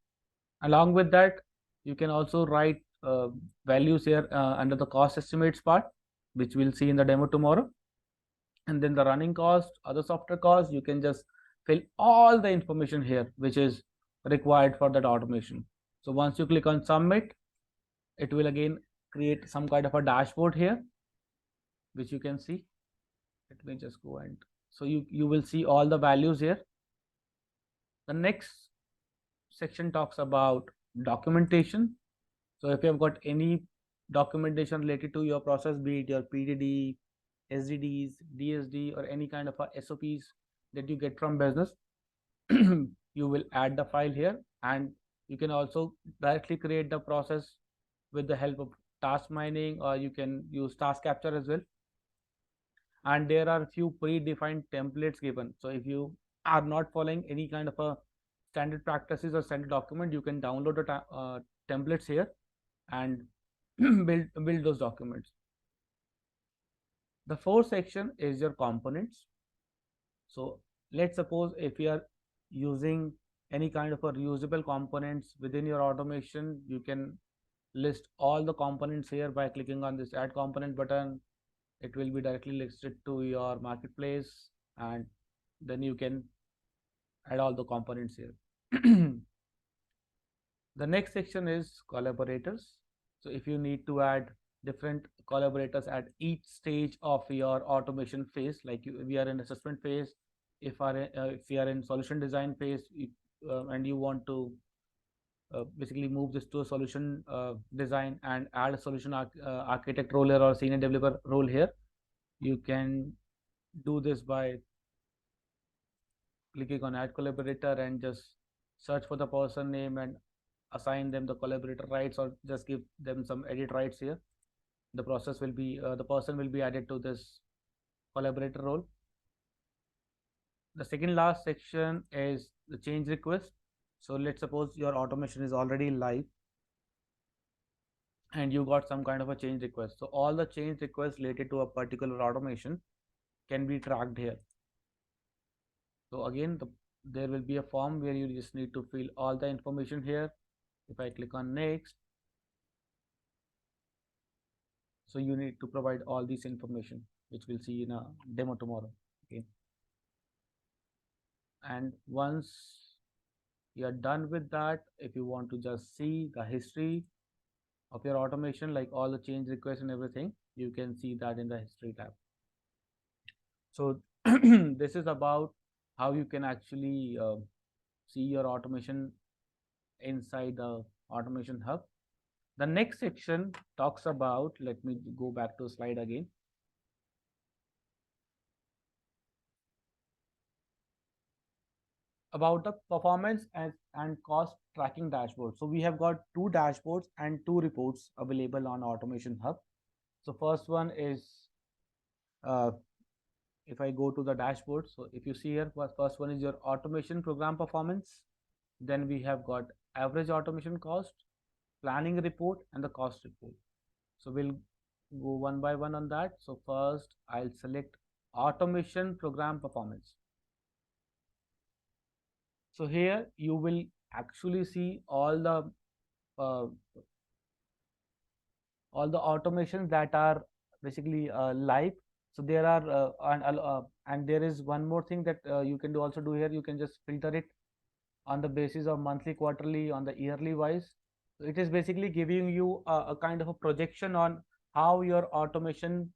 Along with that, you can also write values here under the cost estimates part, which we'll see in the demo tomorrow. And then the running cost, other software costs, you can just fill all the information here which is required for that automation. So once you click on submit, it will again create some kind of a dashboard here, which you can see. Let me just go, and so you will see all the values here. The next section talks about documentation. So if you have got any documentation related to your process, be it your PDD, SDDs, DSD, or any kind of SOPs that you get from business. You will add the file here, and you can also directly create the process with the help of task mining, or you can use task capture as well. And there are a few predefined templates given. So if you are not following any kind of a standard practices or standard document, you can download the templates here and build those documents. The fourth section is your components. So let's suppose if you are using any kind of a reusable components within your automation, you can list all the components here by clicking on this add component button. It will be directly listed to your marketplace, and then you can add all the components here. The next section is collaborators. So if you need to add different collaborators at each stage of your automation phase, like we are in assessment phase, if we are in solution design phase, and you want to basically move this to a solution design and add a solution architect role here or senior developer role here, you can do this by clicking on add collaborator and just search for the person name and assign them the collaborator rights, or just give them some edit rights here. The process will be the person will be added to this collaborator role. The second last section is the change request. So let's suppose your automation is already live and you got some kind of a change request. So all the change requests related to a particular automation can be tracked here. So again, there will be a form where you just need to fill all the information here. If I click on next, so you need to provide all this information, which we'll see in a demo tomorrow. Okay. And once you're done with that, if you want to just see the history of your automation, like all the change requests and everything, you can see that in the history tab. So this is about how you can actually see your automation inside the automation hub. The next section talks about, let me go back to a slide again. About the performance and cost tracking dashboard. So we have got two dashboards and two reports available on Automation Hub. So first one is, if I go to the dashboard, so if you see here, first one is your automation program performance. Then we have got average automation cost, planning report, and the cost report. So we'll go one by one on that. So first I'll select automation program performance. So here you will actually see all the automations that are basically live. So there are and there is one more thing that you can also do here. You can just filter it on the basis of monthly, quarterly, on the yearly wise. So it is basically giving you a kind of a projection on how your automation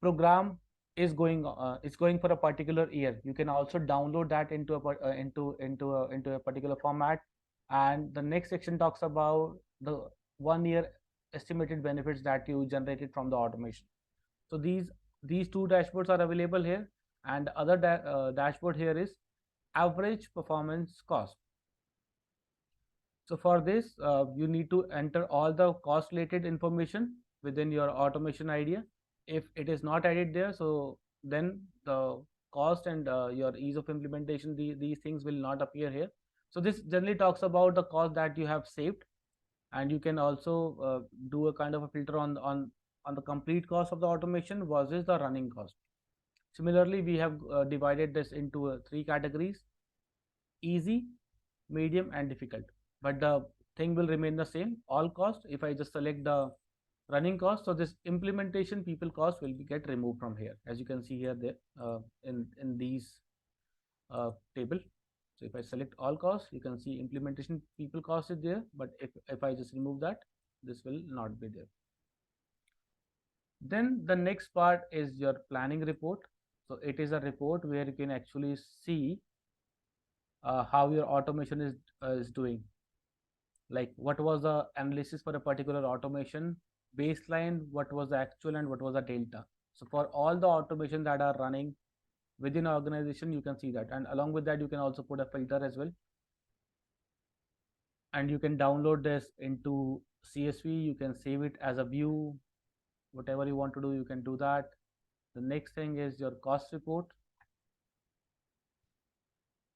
program is going for a particular year. You can also download that into a particular format. And the next section talks about the 1 year estimated benefits that you generated from the automation. So these two dashboards are available here, and the other dashboard here is average performance cost. So for this, you need to enter all the cost related information within your automation idea. If it is not added there, so then the cost and your ease of implementation, these things will not appear here. So this generally talks about the cost that you have saved, and you can also do a kind of a filter on the complete cost of the automation versus the running cost. Similarly, we have divided this into 3 categories: easy, medium, and difficult. But the thing will remain the same, all cost. If I just select the running cost, so this implementation people cost will get removed from here, as you can see here in these table. So if I select all costs, you can see implementation people cost is there, but if I just remove that, this will not be there. Then the next part is your planning report. So it is a report where you can actually see how your automation is doing. Like what was the analysis for a particular automation, baseline, what was the actual and what was the delta. So for all the automation that are running within organization, you can see that, and along with that you can also put a filter as well, and you can download this into CSV. You can save it as a view, whatever you want to do, you can do that. The next thing is your cost report,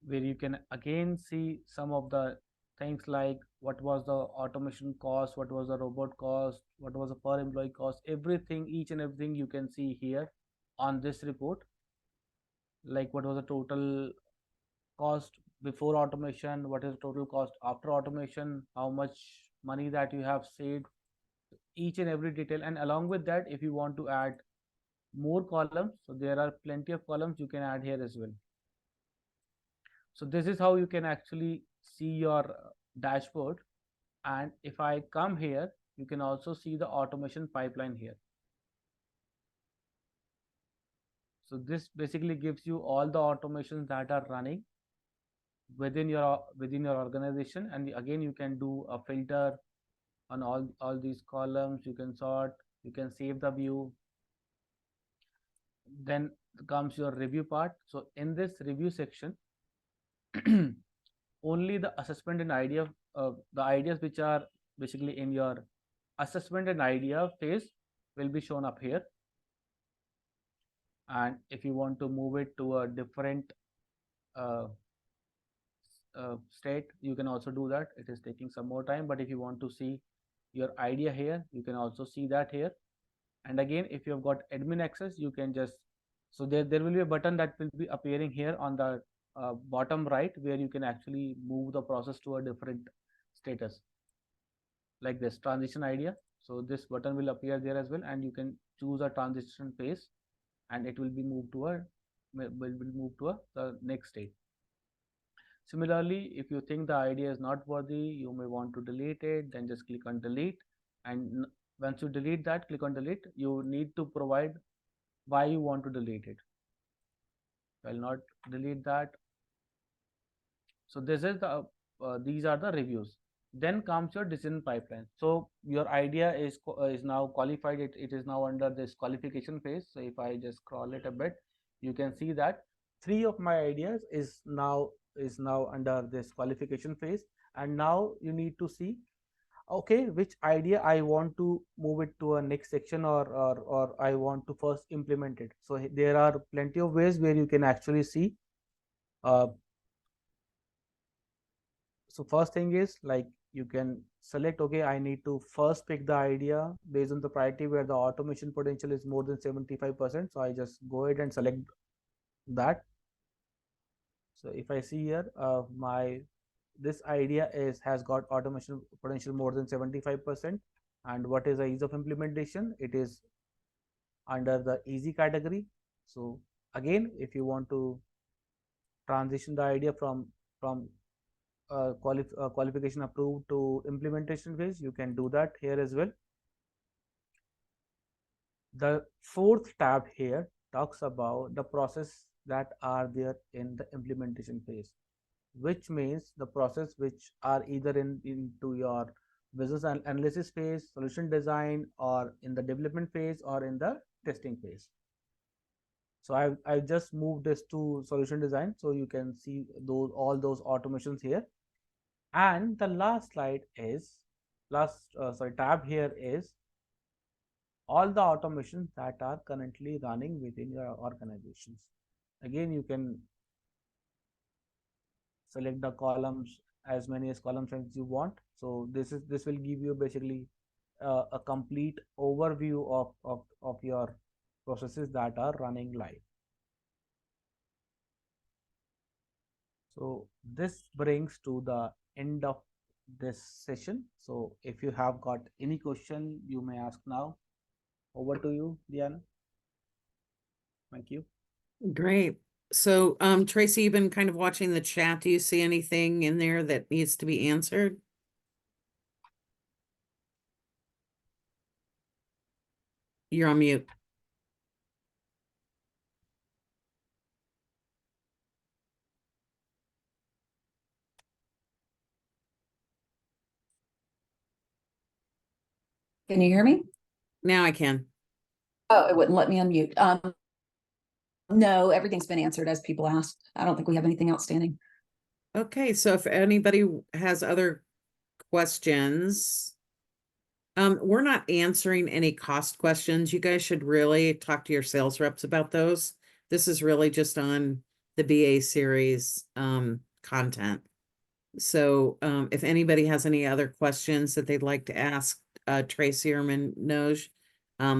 where you can again see some of the things like what was the automation cost, what was the robot cost, what was the per employee cost, everything, each and everything you can see here on this report, like what was the total cost before automation, what is the total cost after automation, how much money that you have saved, each and every detail. And along with that, if you want to add more columns, so there are plenty of columns you can add here as well. So this is how you can actually see your dashboard. And if I come here, you can also see the automation pipeline here. So this basically gives you all the automations that are running within your organization. And again, you can do a filter on all these columns, you can sort, you can save the view. Then comes your review part. So in this review section, only the assessment and idea, the ideas which are basically in your assessment and idea phase will be shown up here. And if you want to move it to a different state, you can also do that. It is taking some more time, but if you want to see your idea here, you can also see that here. And again, if you have got admin access, you can just, so there will be a button that will be appearing here on the bottom right, where you can actually move the process to a different status, like this transition idea. So this button will appear there as well, and you can choose a transition phase, and it will be moved to the next state. Similarly, if you think the idea is not worthy, you may want to delete it, then just click on delete. And once you delete that, click on delete, you need to provide why you want to delete it. I'll not delete that. So this is the these are the reviews. Then comes your decision pipeline. So your idea is now qualified. It is now under this qualification phase. So if I just scroll it a bit, you can see that 3 of my ideas is now under this qualification phase. And now you need to see, okay, which idea I want to move it to a next section, or I want to first implement it. So there are plenty of ways where you can actually see. So first thing is, like, you can select, okay, I need to first pick the idea based on the priority where the automation potential is more than 75%. So I just go ahead and select that. So if I see here, this idea has got automation potential more than 75%. And what is the ease of implementation? It is under the easy category. So again, if you want to transition the idea from qualification approved to implementation phase, you can do that here as well. The 4th tab here talks about the process that are there in the implementation phase, which means the process which are either into your business analysis phase, solution design, or in the development phase, or in the testing phase. So I've just moved this to solution design, so you can see all those automations here. And the last slide is tab here is all the automations that are currently running within your organizations. Again, you can select the columns, as many as columns as you want. So this will give you basically a complete overview of your processes that are running live. So this brings to the end of this session. So if you have got any question, you may ask now. Over to you, Diana. Thank you. Great. So, Tracy, you've been kind of watching the chat. Do you see anything in there that needs to be answered? You're on mute. Can you hear me? Now I can. Oh, it wouldn't let me unmute. No, everything's been answered as people asked. I don't think we have anything outstanding. Okay, so if anybody has other questions, we're not answering any cost questions. You guys should really talk to your sales reps about those. This is really just on the BA series content. So if anybody has any other questions that they'd like to ask Tracy or Manoj,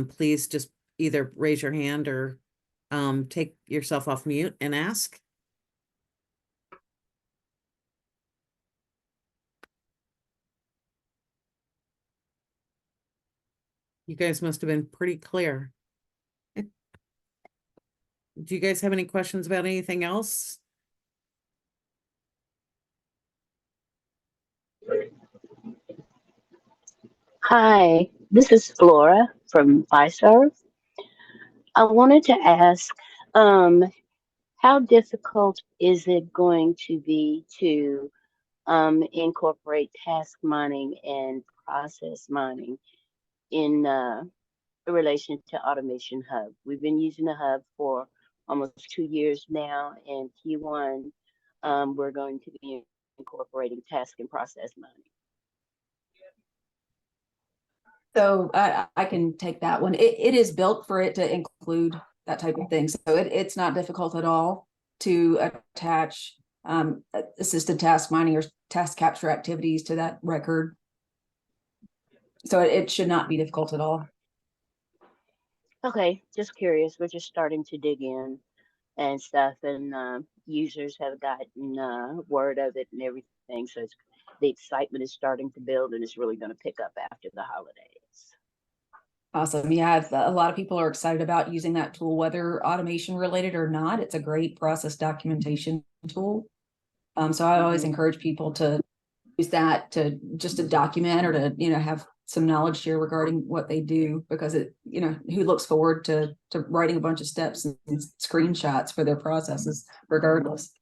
please just either raise your hand or take yourself off mute and ask. You guys must have been pretty clear. Do you guys have any questions about anything else? Hi, this is Flora from Fiserv. I wanted to ask, how difficult is it going to be to incorporate task mining and process mining in relation to Automation Hub? We've been using the Hub for almost 2 years now, and Q1, we're going to be incorporating task and process mining. So I can take that one. It is built for it to include that type of thing. So it's not difficult at all to attach assisted task mining or task capture activities to that record. So it should not be difficult at all. Okay, just curious. We're just starting to dig in and stuff, and users have gotten word of it and everything. So the excitement is starting to build, and it's really going to pick up after the holidays. Awesome. Yeah, a lot of people are excited about using that tool, whether automation related or not. It's a great process documentation tool. So I always encourage people to use that to just to document or to, have some knowledge share regarding what they do, because it, who looks forward to writing a bunch of steps and screenshots for their processes regardless.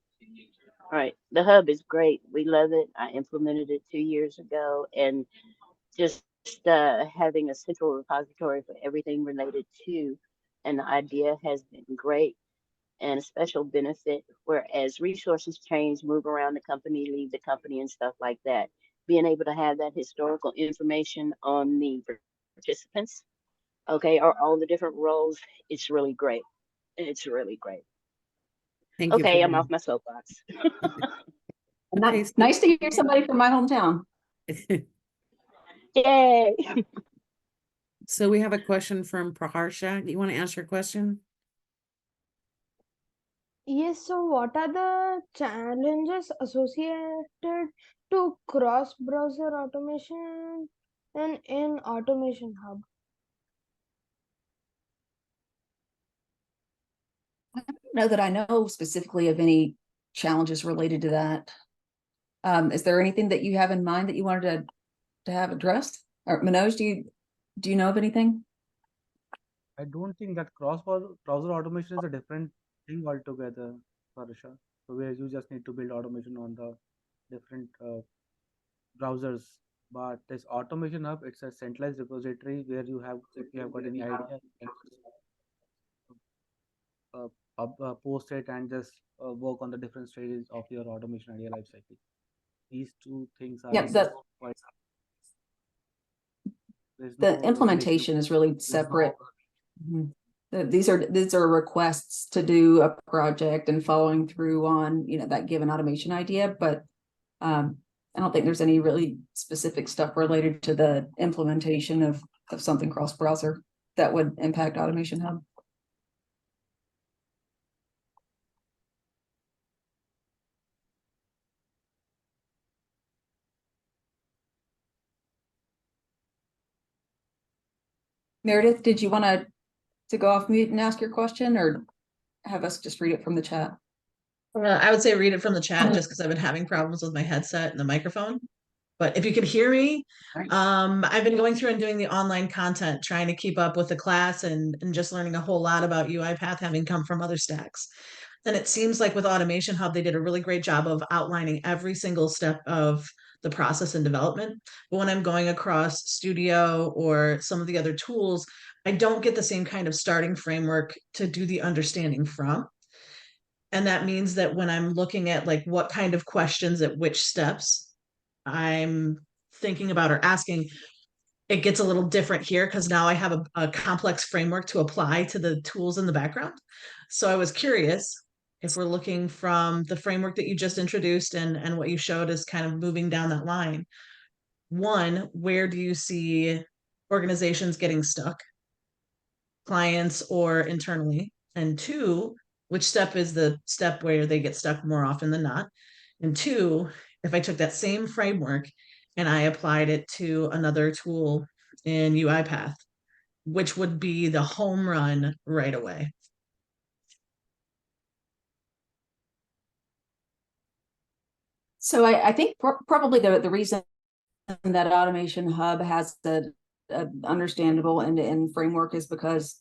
All right. The hub is great. We love it. I implemented it 2 years ago, and just having a central repository for everything related to an idea has been great and a special benefit. Whereas resources change, move around the company, leave the company, and stuff like that, being able to have that historical information on the participants, okay, or all the different roles, it's really great. It's really great. Thank you. Okay, I'm off my soapbox. Okay, so- Nice to hear somebody from my hometown. Yay! So we have a question from Praharsha. You want to ask your question? Yes, so what are the challenges associated to cross-browser automation and in Automation Hub? I don't know that I know specifically of any challenges related to that. Is there anything that you have in mind that you wanted to have addressed? Or Manoj, do you know of anything? I don't think that browser automation is a different thing altogether, Parisha. So where you just need to build automation on the different browsers. But this automation hub, it's a centralized repository where if you have got any idea, you can post it and just work on the different stages of your automation idea lifecycle. These two things are quite. The implementation is really separate. These are requests to do a project and following through on that given automation idea, but I don't think there's any really specific stuff related to the implementation of something cross-browser that would impact Automation Hub. Meredith, did you want to go off mute and ask your question, or have us just read it from the chat? I would say read it from the chat, just because I've been having problems with my headset and the microphone. But if you could hear me, I've been going through and doing the online content, trying to keep up with the class and just learning a whole lot about UiPath, having come from other stacks. And it seems like with Automation Hub, they did a really great job of outlining every single step of the process and development. But when I'm going across Studio or some of the other tools, I don't get the same kind of starting framework to do the understanding from. And that means that when I'm looking at like what kind of questions at which steps I'm thinking about or asking, it gets a little different here because now I have a complex framework to apply to the tools in the background. So I was curious if we're looking from the framework that you just introduced and what you showed is kind of moving down that line. One, where do you see organizations getting stuck, clients or internally? And two, which step is the step where they get stuck more often than not? And two, if I took that same framework and I applied it to another tool in UiPath, which would be the home run right away? So I think probably the reason that Automation Hub has the understandable end-to-end framework is because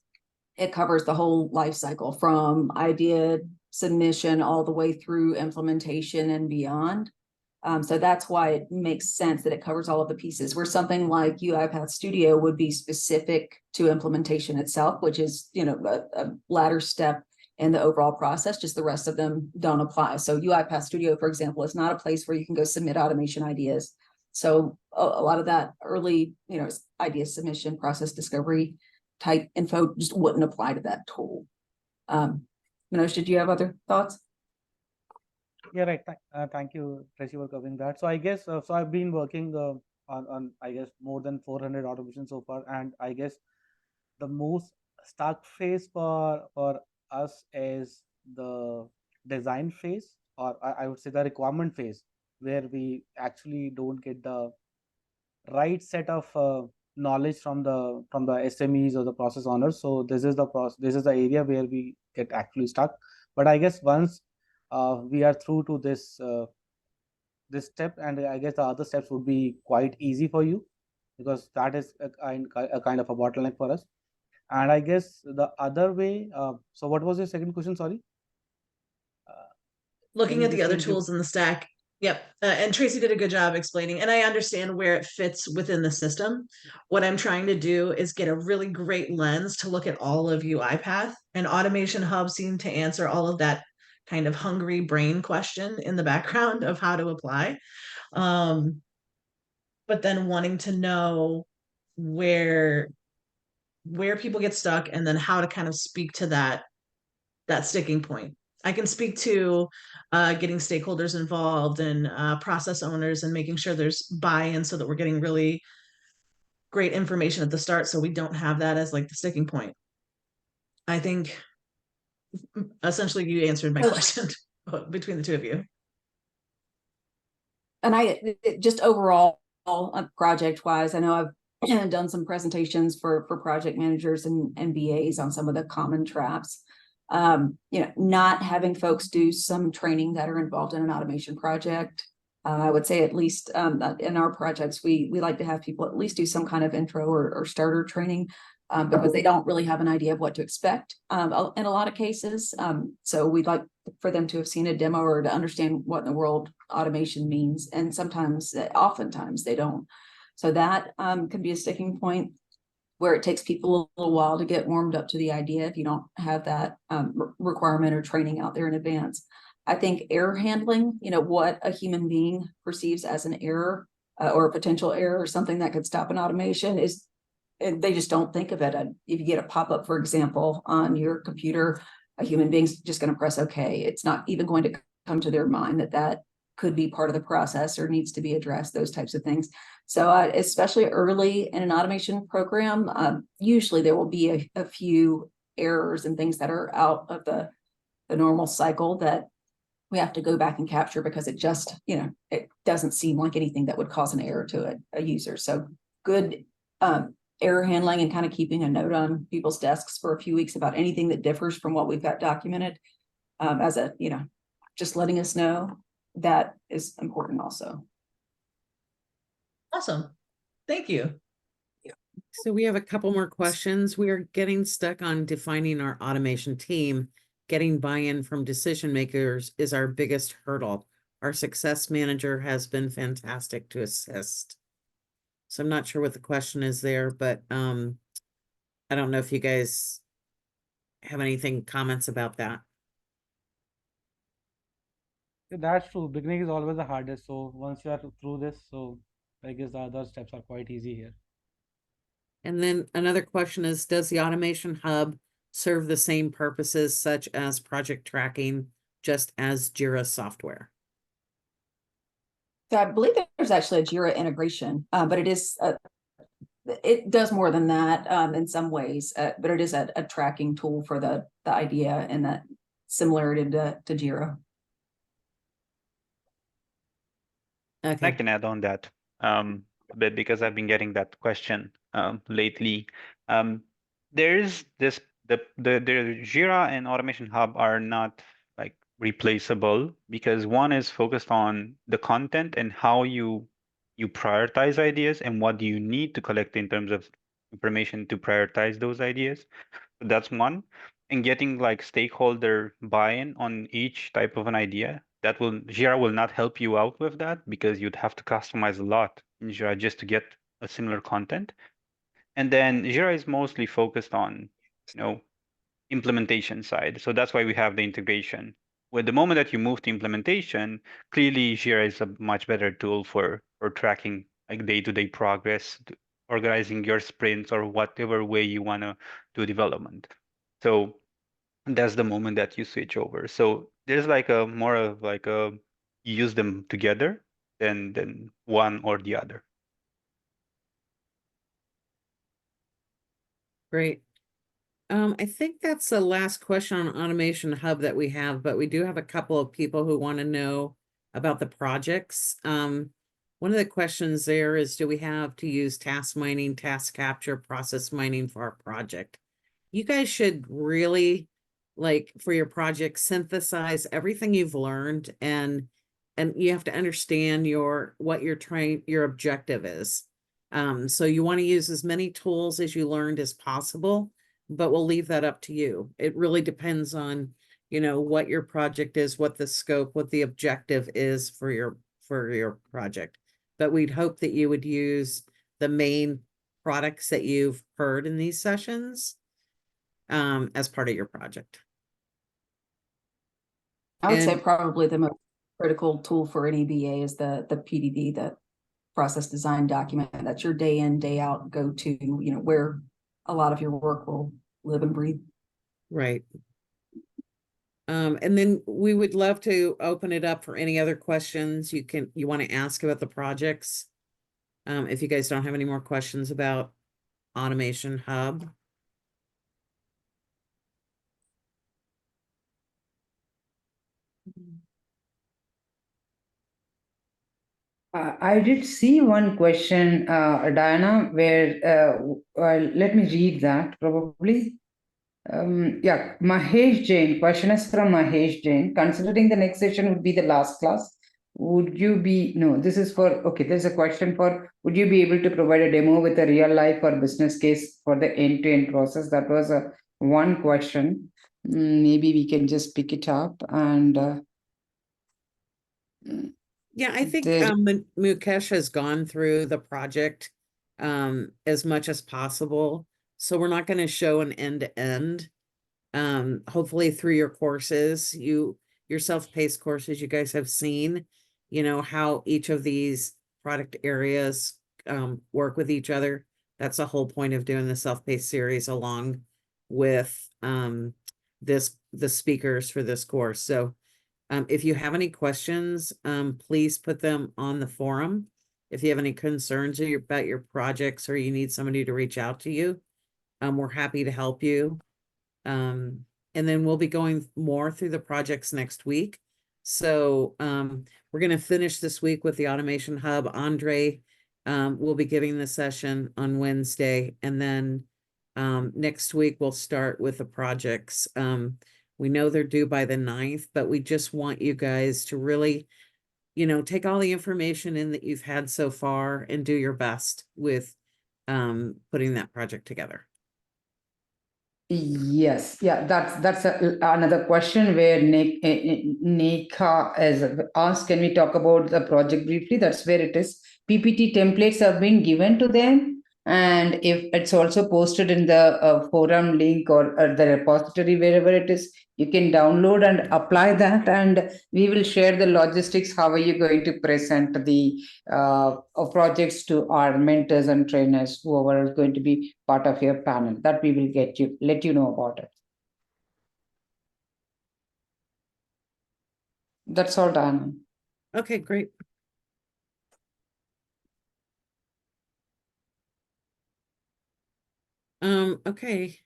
it covers the whole life cycle from idea submission all the way through implementation and beyond. So that's why it makes sense that it covers all of the pieces, where something like UiPath Studio would be specific to implementation itself, which is, you know, a latter step in the overall process. Just the rest of them don't apply. So UiPath Studio, for example, is not a place where you can go submit automation ideas. So a lot of that early, you know, idea submission, process discovery type info just wouldn't apply to that tool. Manoj, did you have other thoughts? Yeah, right. Thank you, Tracy, for covering that. So I guess so I've been working on I guess more than 400 automations so far, and I guess the most stuck phase for us is the design phase, or I would say the requirement phase, where we actually don't get the right set of knowledge from the SMEs or the process owners. So this is the area where we get actually stuck. But I guess once we are through to this this step, and I guess the other steps would be quite easy for you, because that is a kind of a bottleneck for us. And I guess the other way, so what was your second question? Sorry. Looking Can you at the just other please tools in the stack. Yep. And Tracy did a good job explaining, and I understand where it fits within the system. What I'm trying to do is get a really great lens to look at all of UiPath, and Automation Hub seemed to answer all of that kind of hungry brain question in the background of how to apply. But then wanting to know where people get stuck and then how to kind of speak to that sticking point. I can speak to getting stakeholders involved and process owners and making sure there's buy-in so that we're getting really great information at the start, so we don't have that as like the sticking point. I think essentially you answered my question between the two of you. And just overall, project wise, I know I've done some presentations for project managers and BAs on some of the common traps. You know, not having folks do some training that are involved in an automation project. I would say at least in our projects, we like to have people at least do some kind of intro or starter training, because they don't really have an idea of what to expect in a lot of cases. So we'd like for them to have seen a demo or to understand what in the world automation means. And oftentimes they don't. So that can be a sticking point, where it takes people a little while to get warmed up to the idea if you don't have that requirement or training out there in advance. I think error handling, you know, what a human being perceives as an error or a potential error or something that could stop an automation is, they just don't think of it. If you get a pop-up, for example, on your computer, a human being's just going to press OK. It's not even going to come to their mind that could be part of the process or needs to be addressed, those types of things. So especially early in an automation program, usually there will be a few errors and things that are out of the normal cycle that we have to go back and capture, because it just, you know, it doesn't seem like anything that would cause an error to a user. So good error handling and kind of keeping a note on people's desks for a few weeks about anything that differs from what we've got documented, as a, you know, just letting us know, that is important also. Awesome. Thank you. So we have a couple more questions. We are getting stuck on defining our automation team. Getting buy-in from decision makers is our biggest hurdle. our success manager has been fantastic to assist. So I'm not sure what the question is there, but I don't know if you guys have anything, comments about that. That's true. Beginning is always the hardest. So once you are through this, so I guess the other steps are quite easy here. And then another question is, does the automation hub serve the same purposes such as project tracking, just as Jira software? So I believe there's actually a Jira integration, but it does more than that in some ways, but it is a tracking tool for the idea and that similarity to Jira. I Okay, can add on that a bit because I've been getting that question lately. There's this the Jira and Automation Hub are not like replaceable because one is focused on the content and how you prioritize ideas and what do you need to collect in terms of information to prioritize those ideas. That's one. And getting like stakeholder buy-in on each type of an idea. That will Jira will not help you out with that because you'd have to customize a lot in Jira just to get a similar content. And then Jira is mostly focused on, implementation side. So that's why we have the integration. With the moment that you move to implementation, clearly Jira is a much better tool for tracking like day-to-day progress, organizing your sprints or whatever way you want to do development. So that's the moment that you switch over. So there's like a more of like a you use them together than one or the other. great. I think that's the last question on Automation Hub that we have, but we do have a couple of people who want to know about the projects. One of the questions there is, do we have to use task mining, task capture, process mining for our project? You guys should really, like, for your project, synthesize everything you've learned, and you have to understand what your objective is. So you want to use as many tools as you learned as possible, but we'll leave that up to you. It really depends on, what your project is, what the scope, what the objective is for your project. But we'd hope that you would use the main products that you've heard in these sessions as part of your project. I would say And- probably the most critical tool for any BA is the PDD, the process design document. That's your day in, day out go to, where a lot of your work will live and breathe. Right. And then we would love to open it up for any other questions you want to ask about the projects. If you guys don't have any more questions about Automation Hub. I did see one question, Diana, where let me read that probably. Yeah, Mahesh Jain. Question is from Mahesh Jain. Considering the next session would be the last class, would you be, no, this is for, okay, there's a question for, would you be able to provide a demo with a real life or business case for the end-to-end process? That was one question. Maybe we can just pick it up and Yeah, I think there- Mukesh has gone through the project as much as possible. So we're not going to show an end-to-end. Hopefully through your courses, your self-paced courses, you guys have seen, how each of these product areas work with each other. That's the whole point of doing the self-paced series along with the speakers for this course. So if you have any questions, please put them on the forum. If you have any concerns about your projects or you need somebody to reach out to you, we're happy to help you. And then we'll be going more through the projects next week. So we're going to finish this week with the Automation Hub. Andre will be giving the session on Wednesday. And then next week we'll start with the projects. We know they're due by the 9th, but we just want you guys to really, take all the information in that you've had so far and do your best with putting that project together. Yes, yeah, that's another question where Nika has asked, can we talk about the project briefly? That's where it is. PPT templates have been given to them, and if it's also posted in the forum link or the repository, wherever it is, you can download and apply that, and we will share the logistics. How are you going to present the projects to our mentors and trainers, whoever is going to be part of your panel? That we will let you know about it. That's all, Diana. Okay, great. Okay.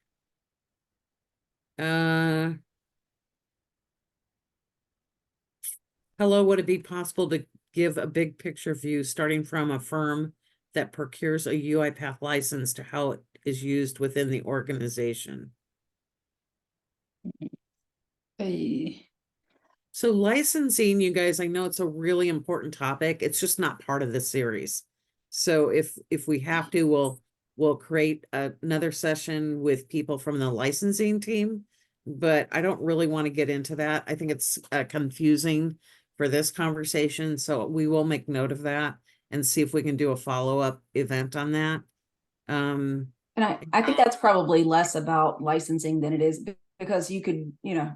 Hello, would it be possible to give a big picture view starting from a firm that procures a UiPath license to how it is used within the organization? So licensing, you guys, I know it's a really important topic. It's just not part of this series. So if we have to, we'll create another session with people from the licensing team, but I don't really want to get into that. I think it's confusing for this conversation, so we will make note of that and see if we can do a follow-up event on that. And I think that's probably less about licensing than it is, because you could,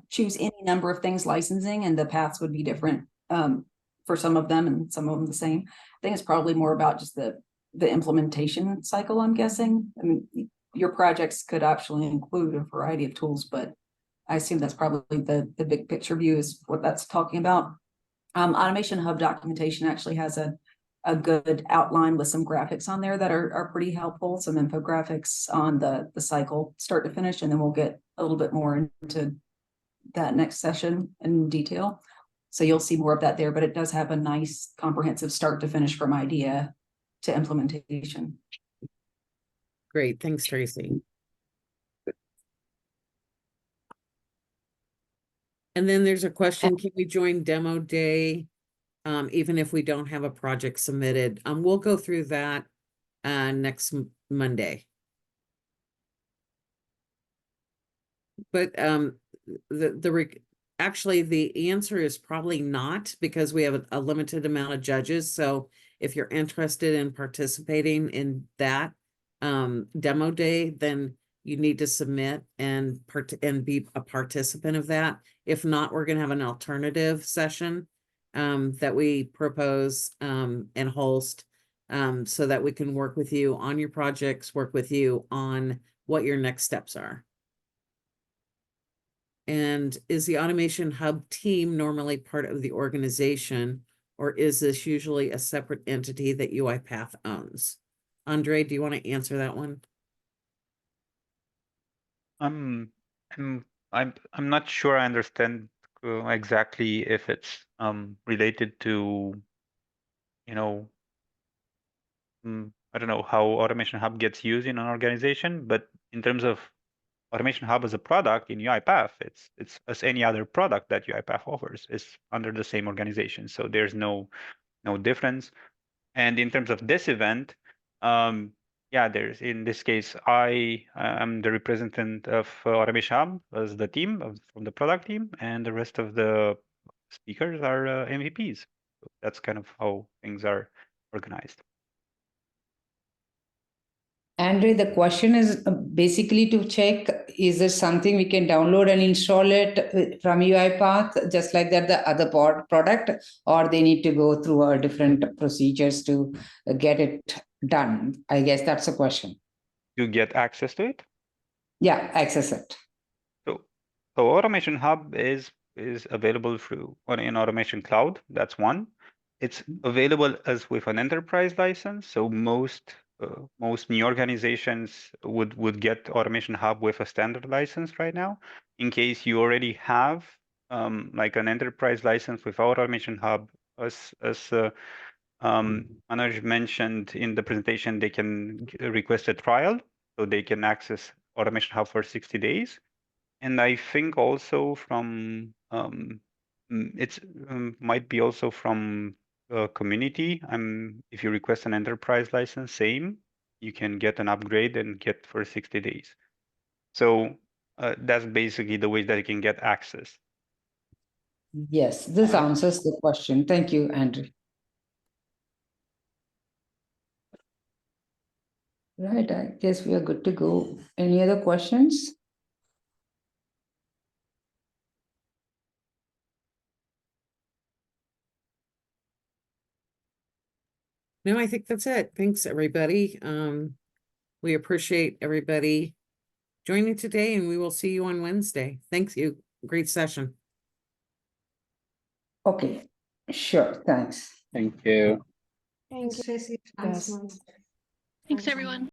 choose any number of things licensing and the paths would be different for some of them and some of them the same. I think it's probably more about just the implementation cycle, I'm guessing. I mean, your projects could actually include a variety of tools, but I assume that's probably the big picture view is what that's talking about. Automation Hub documentation actually has a good outline with some graphics on there that are pretty helpful, some infographics on the cycle start to finish, and then we'll get a little bit more into that next session in detail. So you'll see more of that there, but it does have a nice comprehensive start to finish from idea to implementation. Great, thanks, Tracy. And then there's a question, can we join demo day even if we don't have a project submitted? We'll go through that next Monday. But actually the answer is probably not, because we have a limited amount of judges. So if you're interested in participating in that demo day, then you need to submit and be a participant of that. If not, we're going to have an alternative session that we propose and host so that we can work with you on your projects, work with you on what your next steps are. And is the Automation Hub team normally part of the organization, or is this usually a separate entity that UiPath owns? Andre, do you want to answer that one? I'm not sure I understand exactly if it's related to, I don't know how Automation Hub gets used in an organization, but in terms of Automation Hub as a product in UiPath, it's as any other product that UiPath offers. It's under the same organization, so there's no difference. And in terms of this event, yeah, there's, in this case, I am the representative of Automation Hub as the team from the product team, and the rest of the speakers are MVPs. So that's kind of how things are organized. Andre, the question is basically to check, is there something we can download and install it from UiPath, just like that the other product, or they need to go through different procedures to get it done? I guess that's the question. You get access to it? Yeah, access it. So Automation Hub is available in Automation Cloud. That's one. It's available as with an enterprise license. So most new organizations would get Automation Hub with a standard license right now. In case you already have like an enterprise license without Automation Hub, as Manoj mentioned in the presentation, they can request a trial, so they can access Automation Hub for 60 days. And I think also from might be also from community. If you request an enterprise license, same, you can get an upgrade and get for 60 days. So that's basically the way that you can get access. Yes, this answers the question. Thank you, Andrew. Right, I guess we are good to go. Any other questions? No, I think that's it. Thanks, everybody. We appreciate everybody joining today, and we will see you on Wednesday. Thanks you. Great session. Okay, sure, thanks. Thank you. Thank you. Tracy. Yes. Thanks, everyone.